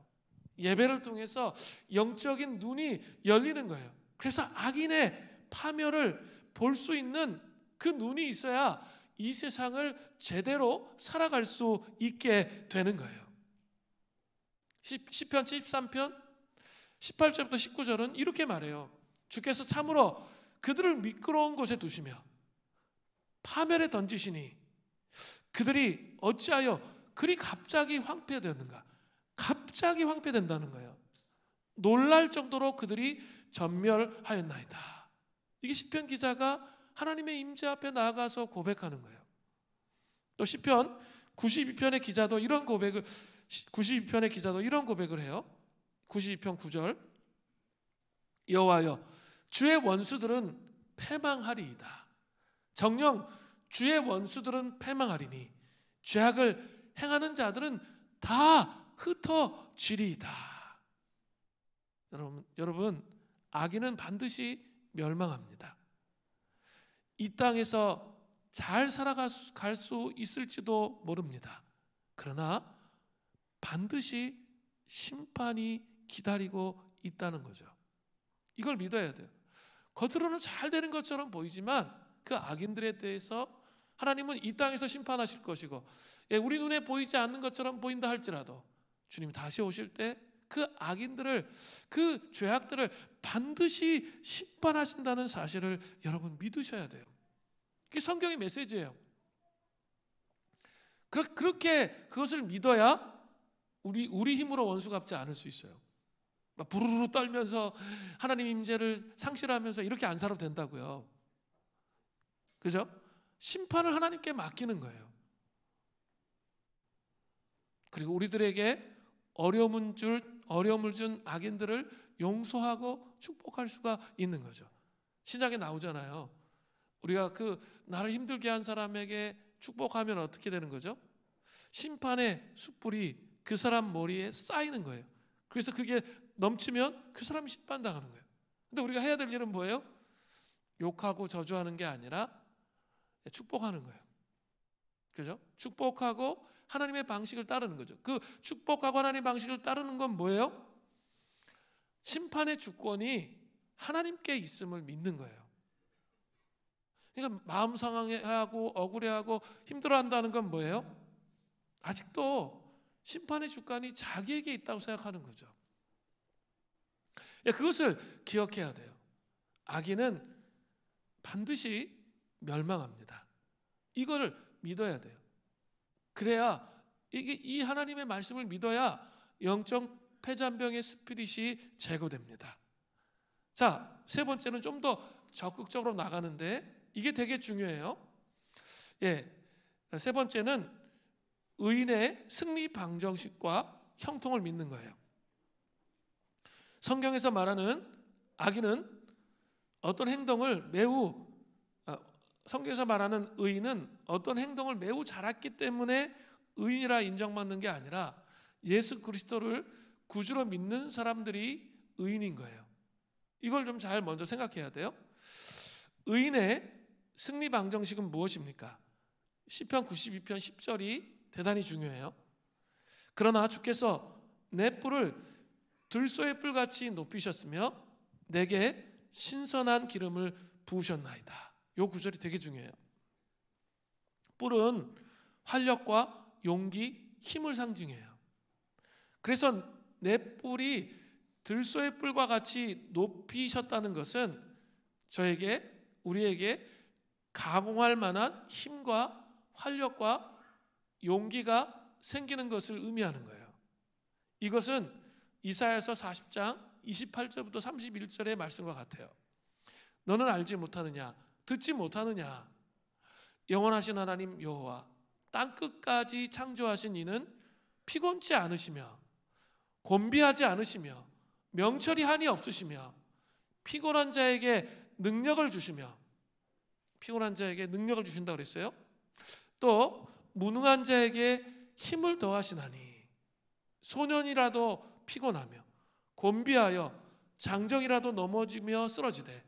예배를 통해서 영적인 눈이 열리는 거예요. 그래서 악인의 파멸을 볼 수 있는 그 눈이 있어야 이 세상을 제대로 살아갈 수 있게 되는 거예요. 시편 73편 18절부터 19절은 이렇게 말해요. 주께서 참으로 그들을 미끄러운 곳에 두시며 파멸에 던지시니 그들이 어찌하여 그리 갑자기 황폐되었는가. 갑자기 황폐된다는 거예요. 놀랄 정도로 그들이 전멸하였나이다. 이게 시편 기자가 하나님의 임재 앞에 나아가서 고백하는 거예요. 또 시편 92편의 기자도 이런 고백을 92편의 기자도 이런 고백을 해요. 92편 9절 여호와여 주의 원수들은 패망하리이다. 정녕 주의 원수들은 패망하리니 죄악을 행하는 자들은 다 흩어지리이다. 여러분 악인은 반드시 멸망합니다. 이 땅에서 잘 살아갈 수 있을지도 모릅니다. 그러나 반드시 심판이 기다리고 있다는 거죠. 이걸 믿어야 돼요. 겉으로는 잘 되는 것처럼 보이지만 그 악인들에 대해서 하나님은 이 땅에서 심판하실 것이고, 우리 눈에 보이지 않는 것처럼 보인다 할지라도 주님 다시 오실 때 그 악인들을, 그 죄악들을 반드시 심판하신다는 사실을 여러분 믿으셔야 돼요. 그게 성경의 메시지예요. 그렇게 그것을 믿어야 우리 힘으로 원수 갚지 않을 수 있어요. 막 부르르 떨면서 하나님 임재를 상실하면서 이렇게 안 살아도 된다고요. 그죠? 심판을 하나님께 맡기는 거예요. 그리고 우리들에게 어려움을 준 악인들을 용서하고 축복할 수가 있는 거죠. 신약에 나오잖아요. 우리가 그 나를 힘들게 한 사람에게 축복하면 어떻게 되는 거죠? 심판의 숯불이 그 사람 머리에 쌓이는 거예요. 그래서 그게 넘치면 그 사람이 심판당하는 거예요. 근데 우리가 해야 될 일은 뭐예요? 욕하고 저주하는 게 아니라 축복하는 거예요. 그죠? 축복하고 하나님의 방식을 따르는 거죠. 그 축복하고 하나님의 방식을 따르는 건 뭐예요? 심판의 주권이 하나님께 있음을 믿는 거예요. 그러니까 마음 상하고 억울해하고 힘들어한다는 건 뭐예요? 아직도 심판의 주권이 자기에게 있다고 생각하는 거죠. 그것을 기억해야 돼요. 악인은 반드시 멸망합니다. 이걸 믿어야 돼요. 그래야 이 하나님의 말씀을 믿어야 영적 폐잔병의 스피릿이 제거됩니다. 자, 세 번째는 좀 더 적극적으로 나가는데 이게 되게 중요해요. 세 번째는 의인의 승리 방정식과 형통을 믿는 거예요. 성경에서 말하는 악인은 어떤 행동을 성경에서 말하는 의인은 어떤 행동을 매우 잘했기 때문에 의인이라 인정받는 게 아니라 예수 그리스도를 구주로 믿는 사람들이 의인인 거예요. 이걸 좀 잘 먼저 생각해야 돼요. 의인의 승리 방정식은 무엇입니까? 시편 92편 10절이 대단히 중요해요. 그러나 주께서 내 뿔을 들소의 뿔같이 높이셨으며 내게 신선한 기름을 부으셨나이다. 이 구절이 되게 중요해요. 뿔은 활력과 용기, 힘을 상징해요. 그래서 내 뿔이 들소의 뿔과 같이 높이셨다는 것은 우리에게 가공할 만한 힘과 활력과 용기가 생기는 것을 의미하는 거예요. 이것은 이사야서 40장 28절부터 31절의 말씀과 같아요. 너는 알지 못하느냐? 듣지 못하느냐? 영원하신 하나님 여호와 땅끝까지 창조하신 이는 피곤치 않으시며 곤비하지 않으시며 명철이 한이 없으시며 피곤한 자에게 능력을 주시며, 피곤한 자에게 능력을 주신다고 그랬어요. 또 무능한 자에게 힘을 더하시나니 소년이라도 피곤하며 곤비하여 장정이라도 넘어지며 쓰러지되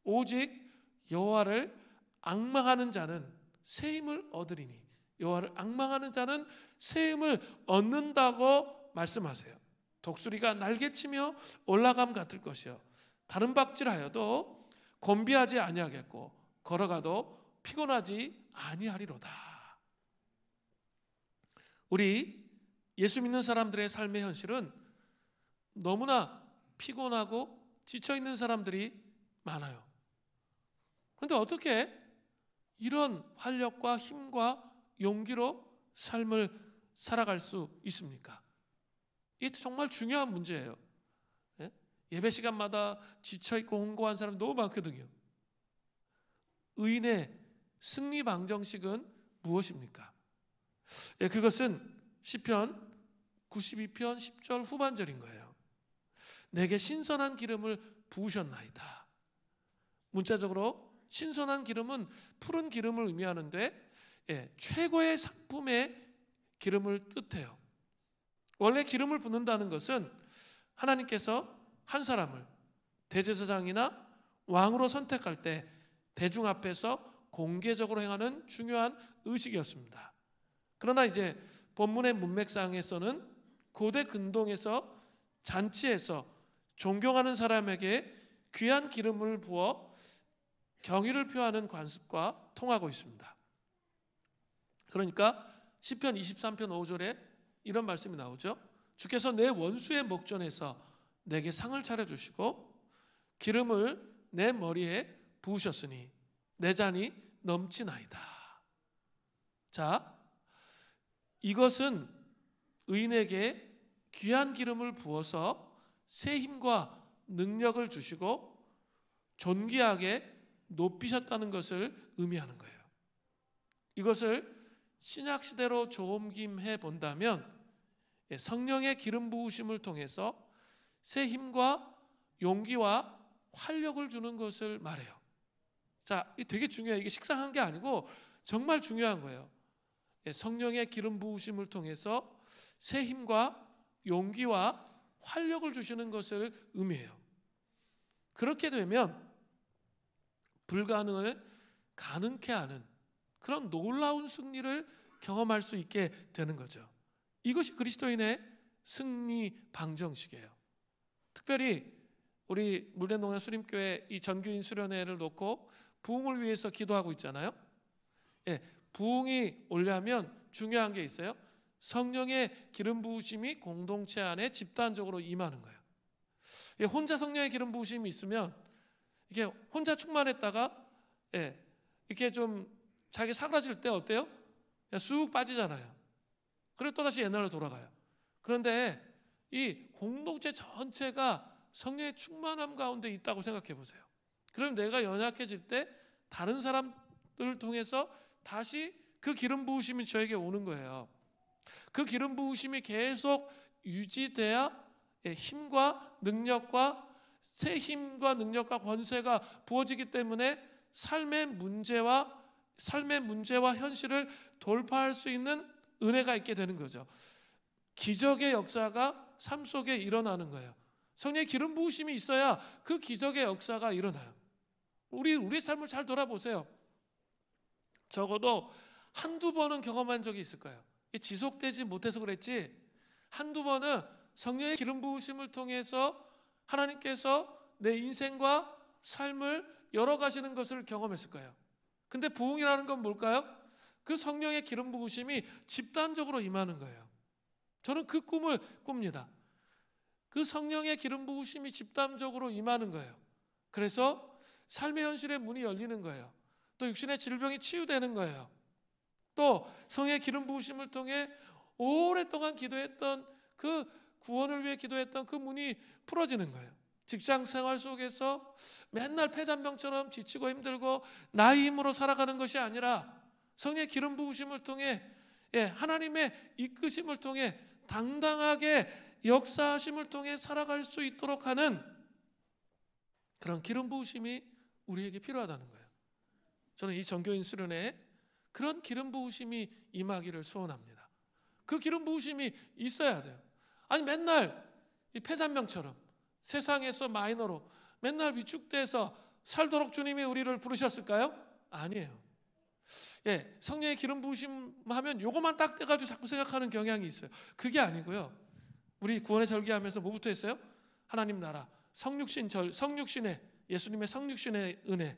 오직 여호와를 앙망하는 자는 새 힘을 얻으리니, 여호와를 앙망하는 자는 새 힘을 얻는다고 말씀하세요. 독수리가 날개치며 올라감 같을 것이요 다른 박질하여도 곤비하지 아니하겠고 걸어가도 피곤하지 아니하리로다. 우리 예수 믿는 사람들의 삶의 현실은 너무나 피곤하고 지쳐있는 사람들이 많아요. 그런데 어떻게 이런 활력과 힘과 용기로 삶을 살아갈 수 있습니까? 이게 정말 중요한 문제예요. 예배 시간마다 지쳐있고 홍고한 사람 너무 많거든요. 의인의 승리 방정식은 무엇입니까? 그것은 시편 92편 10절 후반절인 거예요. 내게 신선한 기름을 부으셨나이다. 문자적으로 신선한 기름은 푸른 기름을 의미하는데 최고의 상품의 기름을 뜻해요. 원래 기름을 붓는다는 것은 하나님께서 한 사람을 대제사장이나 왕으로 선택할 때 대중 앞에서 공개적으로 행하는 중요한 의식이었습니다. 그러나 이제 본문의 문맥상에서는 고대 근동에서 잔치에서 존경하는 사람에게 귀한 기름을 부어 경의를 표하는 관습과 통하고 있습니다. 그러니까 시편 23편 5절에 이런 말씀이 나오죠. 주께서 내 원수의 목전에서 내게 상을 차려주시고 기름을 내 머리에 부으셨으니 내 잔이 넘치나이다. 자, 이것은 의인에게 귀한 기름을 부어서 새 힘과 능력을 주시고 존귀하게 높이셨다는 것을 의미하는 거예요. 이것을 신약시대로 조옮김해 본다면 성령의 기름 부으심을 통해서 새 힘과 용기와 활력을 주는 것을 말해요. 자, 이게 되게 중요해요. 이게 식상한 게 아니고 정말 중요한 거예요. 성령의 기름 부으심을 통해서 새 힘과 용기와 활력을 주시는 것을 의미해요. 그렇게 되면 불가능을 가능케 하는 그런 놀라운 승리를 경험할 수 있게 되는 거죠. 이것이 그리스도인의 승리 방정식이에요. 특별히 우리 물대동산 수림교회 이 전교인 수련회를 놓고 부흥을 위해서 기도하고 있잖아요. 부흥이 오려면 중요한 게 있어요. 성령의 기름 부으심이 공동체 안에 집단적으로 임하는 거예요. 혼자 성령의 기름 부으심이 있으면 이게 혼자 충만했다가 이렇게 좀 자기 사그라질 때 어때요? 그냥 쑥 빠지잖아요. 그리고 또다시 옛날로 돌아가요. 그런데 이 공동체 전체가 성령의 충만함 가운데 있다고 생각해 보세요. 그럼 내가 연약해질 때 다른 사람들을 통해서 다시 그 기름 부으심이 저에게 오는 거예요. 그 기름 부으심이 계속 유지돼야 힘과 능력과 새 힘과 능력과 권세가 부어지기 때문에 삶의 문제와 현실을 돌파할 수 있는 은혜가 있게 되는 거죠. 기적의 역사가 삶 속에 일어나는 거예요. 성령의 기름 부으심이 있어야 그 기적의 역사가 일어나요. 우리의 삶을 잘 돌아보세요. 적어도 한두 번은 경험한 적이 있을 거예요. 지속되지 못해서 그랬지 한두 번은 성령의 기름 부으심을 통해서 하나님께서 내 인생과 삶을 열어가시는 것을 경험했을 거예요. 근데 부흥이라는 건 뭘까요? 그 성령의 기름 부으심이 집단적으로 임하는 거예요. 저는 그 꿈을 꿉니다. 그 성령의 기름 부으심이 집단적으로 임하는 거예요. 그래서 삶의 현실의 문이 열리는 거예요. 또 육신의 질병이 치유되는 거예요. 또 성령의 기름 부으심을 통해 오랫동안 기도했던 그 구원을 위해 기도했던 그 문이 풀어지는 거예요. 직장 생활 속에서 맨날 폐잔병처럼 지치고 힘들고 나의 힘으로 살아가는 것이 아니라 성령의 기름 부으심을 통해 하나님의 이끄심을 통해 당당하게 역사하심을 통해 살아갈 수 있도록 하는 그런 기름 부으심이 우리에게 필요하다는 거예요. 저는 이 전교인 수련회에 그런 기름 부으심이 임하기를 소원합니다. 그 기름 부으심이 있어야 돼요. 아니 맨날 이 폐잔병처럼 세상에서 마이너로 맨날 위축돼서 살도록 주님이 우리를 부르셨을까요? 아니에요. 예, 성령의 기름 부으심 하면 요것만 딱 떼가지고 자꾸 생각하는 경향이 있어요. 그게 아니고요. 우리 구원의 절기하면서 뭐부터 했어요? 하나님 나라, 성육신의 예수님의 성육신의 은혜,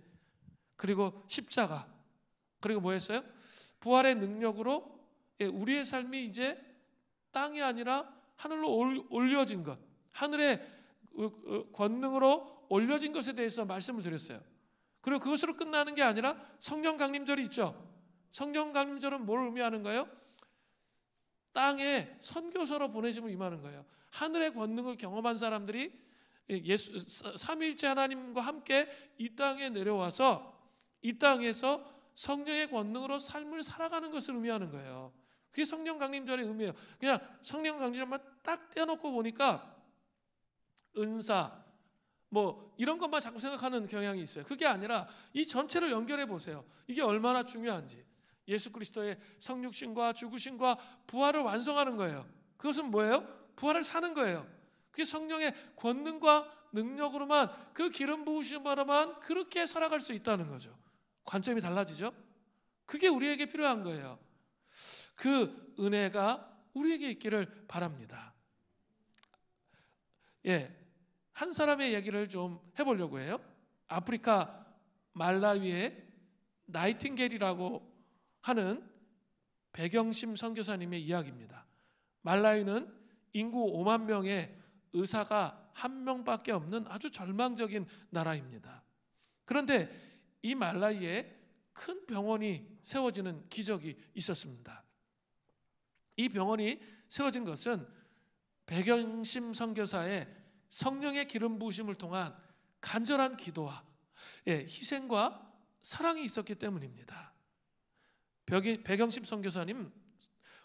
그리고 십자가, 그리고 뭐 했어요? 부활의 능력으로 우리의 삶이 이제 땅이 아니라 하늘로 올려진 것, 하늘의 권능으로 올려진 것에 대해서 말씀을 드렸어요. 그리고 그것으로 끝나는 게 아니라 성령 강림절이 있죠. 성령 강림절은 뭘 의미하는 거예요? 땅에 선교사로 보내심을 임하는 거예요. 하늘의 권능을 경험한 사람들이 삼위일체 하나님과 함께 이 땅에 내려와서 이 땅에서 성령의 권능으로 삶을 살아가는 것을 의미하는 거예요. 그게 성령 강림절의 의미예요. 그냥 성령 강림절만 딱 떼어놓고 보니까 은사 뭐 이런 것만 자꾸 생각하는 경향이 있어요. 그게 아니라 이 전체를 연결해 보세요. 이게 얼마나 중요한지. 예수 그리스도의 성육신과 죽으심과 부활을 완성하는 거예요. 그것은 뭐예요? 부활을 사는 거예요. 그게 성령의 권능과 능력으로만, 그 기름 부으심으로만 그렇게 살아갈 수 있다는 거죠. 관점이 달라지죠? 그게 우리에게 필요한 거예요. 그 은혜가 우리에게 있기를 바랍니다. 예, 한 사람의 얘기를 좀 해보려고 해요. 아프리카 말라위의 나이팅게일이라고 하는 백영심 선교사님의 이야기입니다. 말라위는 인구 5만 명의 의사가 한 명밖에 없는 아주 절망적인 나라입니다. 그런데 이 말라위에 큰 병원이 세워지는 기적이 있었습니다. 이 병원이 세워진 것은 백영심 선교사의 성령의 기름 부으심을 통한 간절한 기도와 희생과 사랑이 있었기 때문입니다. 백영심 선교사님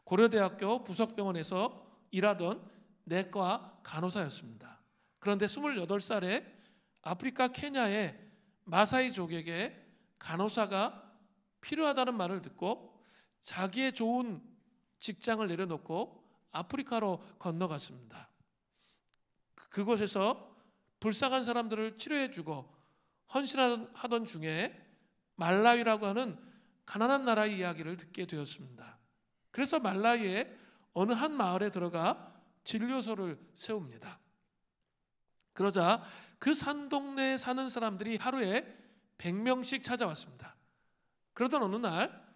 고려대학교 부석병원에서 일하던 내과 간호사였습니다. 그런데 28살에 아프리카 케냐의 마사이족에게 간호사가 필요하다는 말을 듣고 자기의 좋은 직장을 내려놓고 아프리카로 건너갔습니다. 그곳에서 불쌍한 사람들을 치료해주고 헌신하던 중에 말라위라고 하는 가난한 나라의 이야기를 듣게 되었습니다. 그래서 말라위의 어느 한 마을에 들어가 진료소를 세웁니다. 그러자 그 산 동네에 사는 사람들이 하루에 100명씩 찾아왔습니다. 그러던 어느 날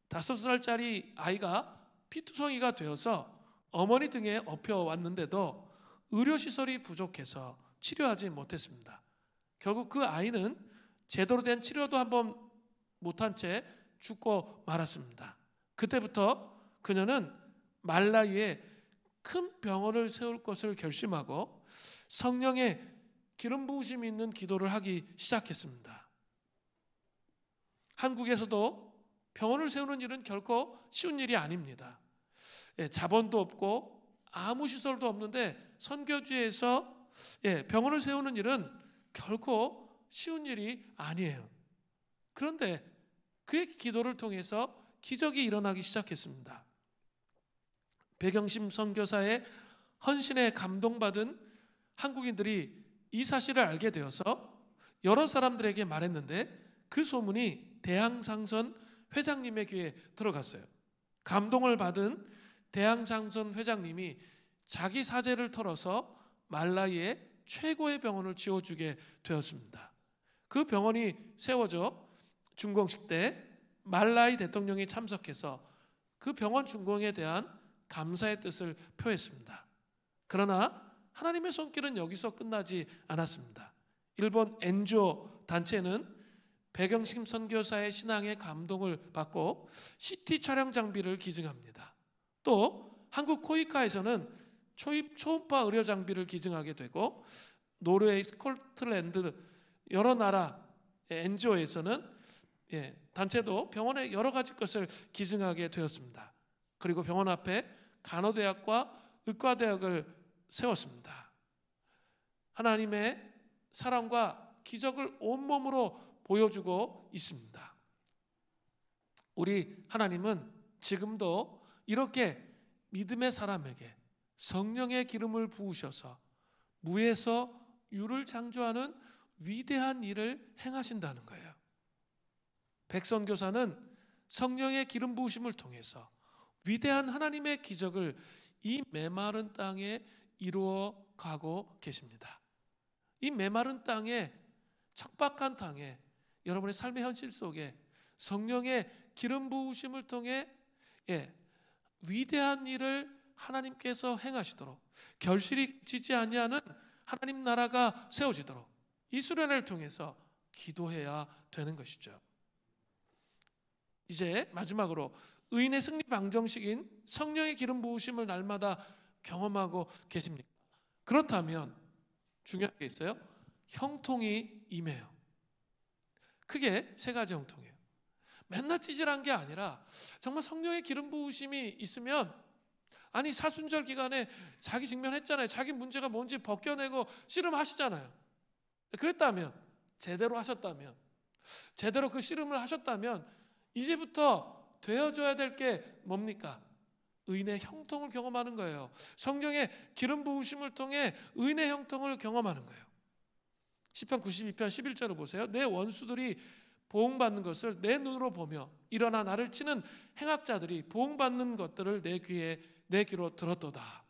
5살짜리 아이가 피투성이가 되어서 어머니 등에 엎혀왔는데도 의료시설이 부족해서 치료하지 못했습니다. 결국 그 아이는 제대로 된 치료도 한번 못한 채 죽고 말았습니다. 그때부터 그녀는 말라위에 큰 병원을 세울 것을 결심하고 성령의 기름 부으심이 있는 기도를 하기 시작했습니다. 한국에서도 병원을 세우는 일은 결코 쉬운 일이 아닙니다. 자본도 없고 아무 시설도 없는데 선교지에서 병원을 세우는 일은 결코 쉬운 일이 아니에요. 그런데 그의 기도를 통해서 기적이 일어나기 시작했습니다. 백영심 선교사의 헌신에 감동받은 한국인들이 이 사실을 알게 되어서 여러 사람들에게 말했는데 그 소문이 대항상선 회장님의 귀에 들어갔어요. 감동을 받은 대항상선 회장님이 자기 사재를 털어서 말라위에 최고의 병원을 지어주게 되었습니다. 그 병원이 세워져 준공식 때 말라위 대통령이 참석해서 그 병원 준공에 대한 감사의 뜻을 표했습니다. 그러나 하나님의 손길은 여기서 끝나지 않았습니다. 일본 NGO 단체는 백영심 선교사의 신앙에 감동을 받고 CT 촬영 장비를 기증합니다. 또 한국 코이카에서는 초음파 의료 장비를 기증하게 되고 노르웨이, 스코틀랜드 여러 나라 NGO에서는 단체도 병원의 여러 가지 것을 기증하게 되었습니다. 그리고 병원 앞에 간호대학과 의과대학을 세웠습니다. 하나님의 사랑과 기적을 온몸으로 보여주고 있습니다. 우리 하나님은 지금도 이렇게 믿음의 사람에게 성령의 기름을 부으셔서 무에서 유를 창조하는 위대한 일을 행하신다는 거예요. 백선교사는 성령의 기름 부으심을 통해서 위대한 하나님의 기적을 이 메마른 땅에 이루어 가고 계십니다. 이 메마른 땅에, 척박한 땅에, 여러분의 삶의 현실 속에 성령의 기름 부으심을 통해 위대한 일을 하나님께서 행하시도록, 결실이 지지 아니하는 하나님 나라가 세워지도록 이 수련회를 통해서 기도해야 되는 것이죠. 이제 마지막으로 의인의 승리 방정식인 성령의 기름 부으심을 날마다 경험하고 계십니까? 그렇다면 중요한 게 있어요. 형통이 임해요. 크게 세 가지 형통이에요. 맨날 찌질한 게 아니라 정말 성령의 기름 부으심이 있으면, 아니 사순절 기간에 자기 직면했잖아요. 자기 문제가 뭔지 벗겨내고 씨름하시잖아요. 그랬다면, 제대로 하셨다면, 제대로 그 씨름을 하셨다면 이제부터 되어줘야 될 게 뭡니까? 의인의 형통을 경험하는 거예요. 성령의 기름 부으심을 통해 의인의 형통을 경험하는 거예요. 시편 92편 11절을 보세요. 내 원수들이 보응받는 것을 내 눈으로 보며 일어나 나를 치는 행악자들이 보응받는 것들을 내 귀로 들었도다.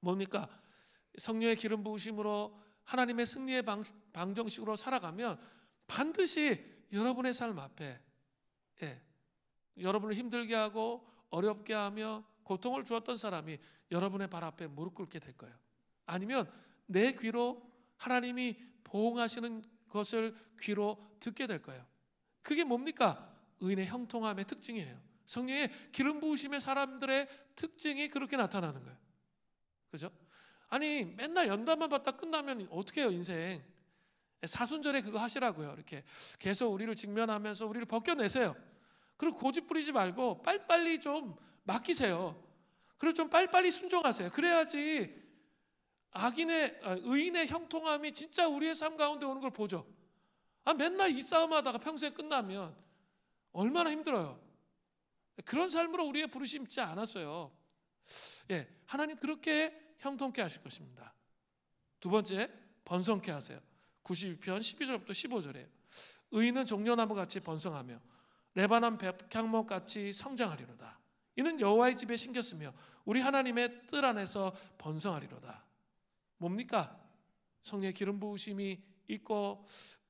뭡니까? 성령의 기름 부으심으로 하나님의 승리의 방정식으로 살아가면 반드시 여러분의 삶 앞에 여러분을 힘들게 하고 어렵게 하며 고통을 주었던 사람이 여러분의 발 앞에 무릎 꿇게 될 거예요. 아니면 내 귀로 하나님이 보응하시는 것을 귀로 듣게 될 거예요. 그게 뭡니까? 의인의 형통함의 특징이에요. 성령의 기름 부으심의 사람들의 특징이 그렇게 나타나는 거예요. 그죠? 아니 맨날 연단만 받다 끝나면 어떻게 해요, 인생? 사순절에 그거 하시라고요. 이렇게 계속 우리를 직면하면서 우리를 벗겨내세요. 그리고 고집 부리지 말고 빨리빨리 좀 맡기세요. 그리고 좀 빨리빨리 순종하세요. 그래야지 의인의 형통함이 진짜 우리의 삶 가운데 오는 걸 보죠. 맨날 이 싸움하다가 평생 끝나면 얼마나 힘들어요. 그런 삶으로 우리의 부르심 있지 않았어요. 하나님 그렇게 형통케 하실 것입니다. 두 번째, 번성케 하세요. 92편 12절부터 15절이에요. 의인은 종려나무같이 번성하며 레바논 백향목같이 성장하리로다. 이는 여호와의 집에 심겼으며 우리 하나님의 뜰 안에서 번성하리로다. 뭡니까? 성령의 기름 부으심이 있고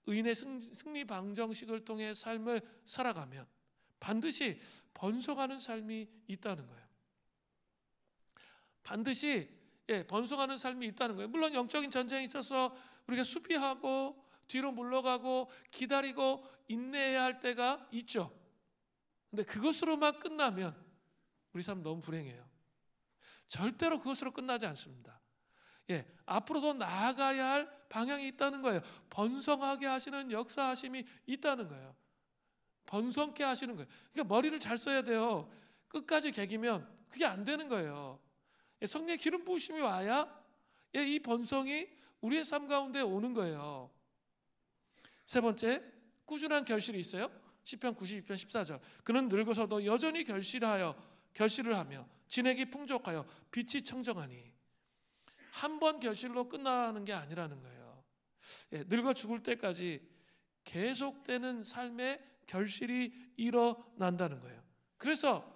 의인의 승리 방정식을 통해 삶을 살아가면 반드시 번성하는 삶이 있다는 거예요. 반드시 번성하는 삶이 있다는 거예요. 물론 영적인 전쟁이 있어서 우리가 수비하고 뒤로 물러가고 기다리고 인내해야 할 때가 있죠. 근데 그것으로만 끝나면 우리 삶 너무 불행해요. 절대로 그것으로 끝나지 않습니다. 앞으로도 나아가야 할 방향이 있다는 거예요. 번성하게 하시는 역사하심이 있다는 거예요. 번성케 하시는 거예요. 그러니까 머리를 잘 써야 돼요. 끝까지 개기면 그게 안 되는 거예요. 성령의 기름 부으심이 와야 이 번성이 우리의 삶 가운데 오는 거예요. 세 번째, 꾸준한 결실이 있어요. 시편 92편 14절. 그는 늙어서도 여전히 결실을 하며 진액이 풍족하여 빛이 청정하니. 한 번 결실로 끝나는 게 아니라는 거예요. 늙어 죽을 때까지 계속되는 삶의 결실이 일어난다는 거예요. 그래서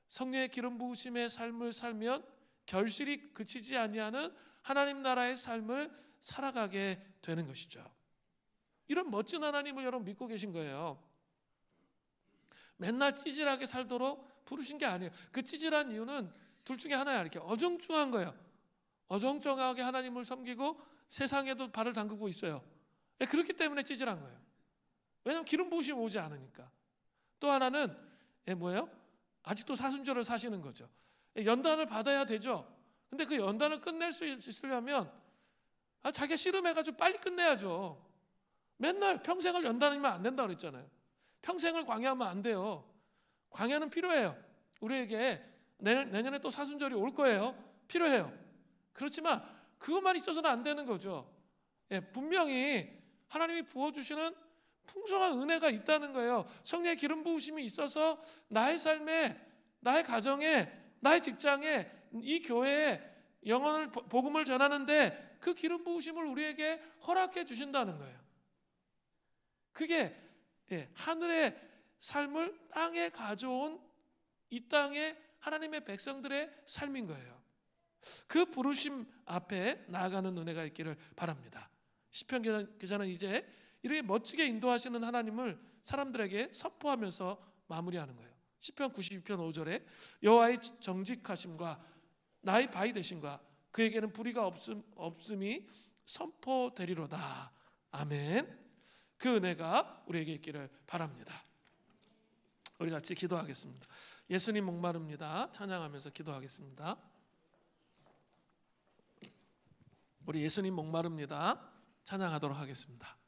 성령의 기름 부으심의 삶을 살면 결실이 그치지 아니하는 하나님 나라의 삶을 살아가게 되는 것이죠. 이런 멋진 하나님을 여러분 믿고 계신 거예요. 맨날 찌질하게 살도록 부르신 게 아니에요. 그 찌질한 이유는 둘 중에 하나야. 이렇게 어정쩡한 거예요. 어정쩡하게 하나님을 섬기고 세상에도 발을 담그고 있어요. 그렇기 때문에 찌질한 거예요. 왜냐하면 기름 부으심이 오지 않으니까. 또 하나는 뭐예요? 아직도 사순절을 사시는 거죠. 연단을 받아야 되죠. 근데 그 연단을 끝낼 수 있으려면 자기가 씨름해가지고 빨리 끝내야죠. 맨날 평생을 연단하면 안 된다고 그랬잖아요. 평생을 광야하면 안 돼요. 광야는 필요해요. 우리에게 내년에 또 사순절이 올 거예요. 필요해요. 그렇지만 그것만 있어서는 안 되는 거죠. 예, 분명히 하나님이 부어주시는 풍성한 은혜가 있다는 거예요. 성령의 기름 부으심이 있어서 나의 삶에, 나의 가정에, 나의 직장에, 이 교회에 영혼을, 복음을 전하는데 그 기름 부으심을 우리에게 허락해 주신다는 거예요. 그게 하늘의 삶을 땅에 가져온 이 땅의 하나님의 백성들의 삶인 거예요. 그 부르심 앞에 나아가는 은혜가 있기를 바랍니다. 시편 기자는 이제 이렇게 멋지게 인도하시는 하나님을 사람들에게 선포하면서 마무리하는 거예요. 시편 92편 5절에 여호와의 정직하심과 나의 바위 되심과 그에게는 불의가 없음이 선포되리로다. 아멘. 그 은혜가 우리에게 있기를 바랍니다. 우리 같이 기도하겠습니다. 예수님 목마릅니다. 찬양하면서 기도하겠습니다. 우리 예수님 목마릅니다. 찬양하도록 하겠습니다.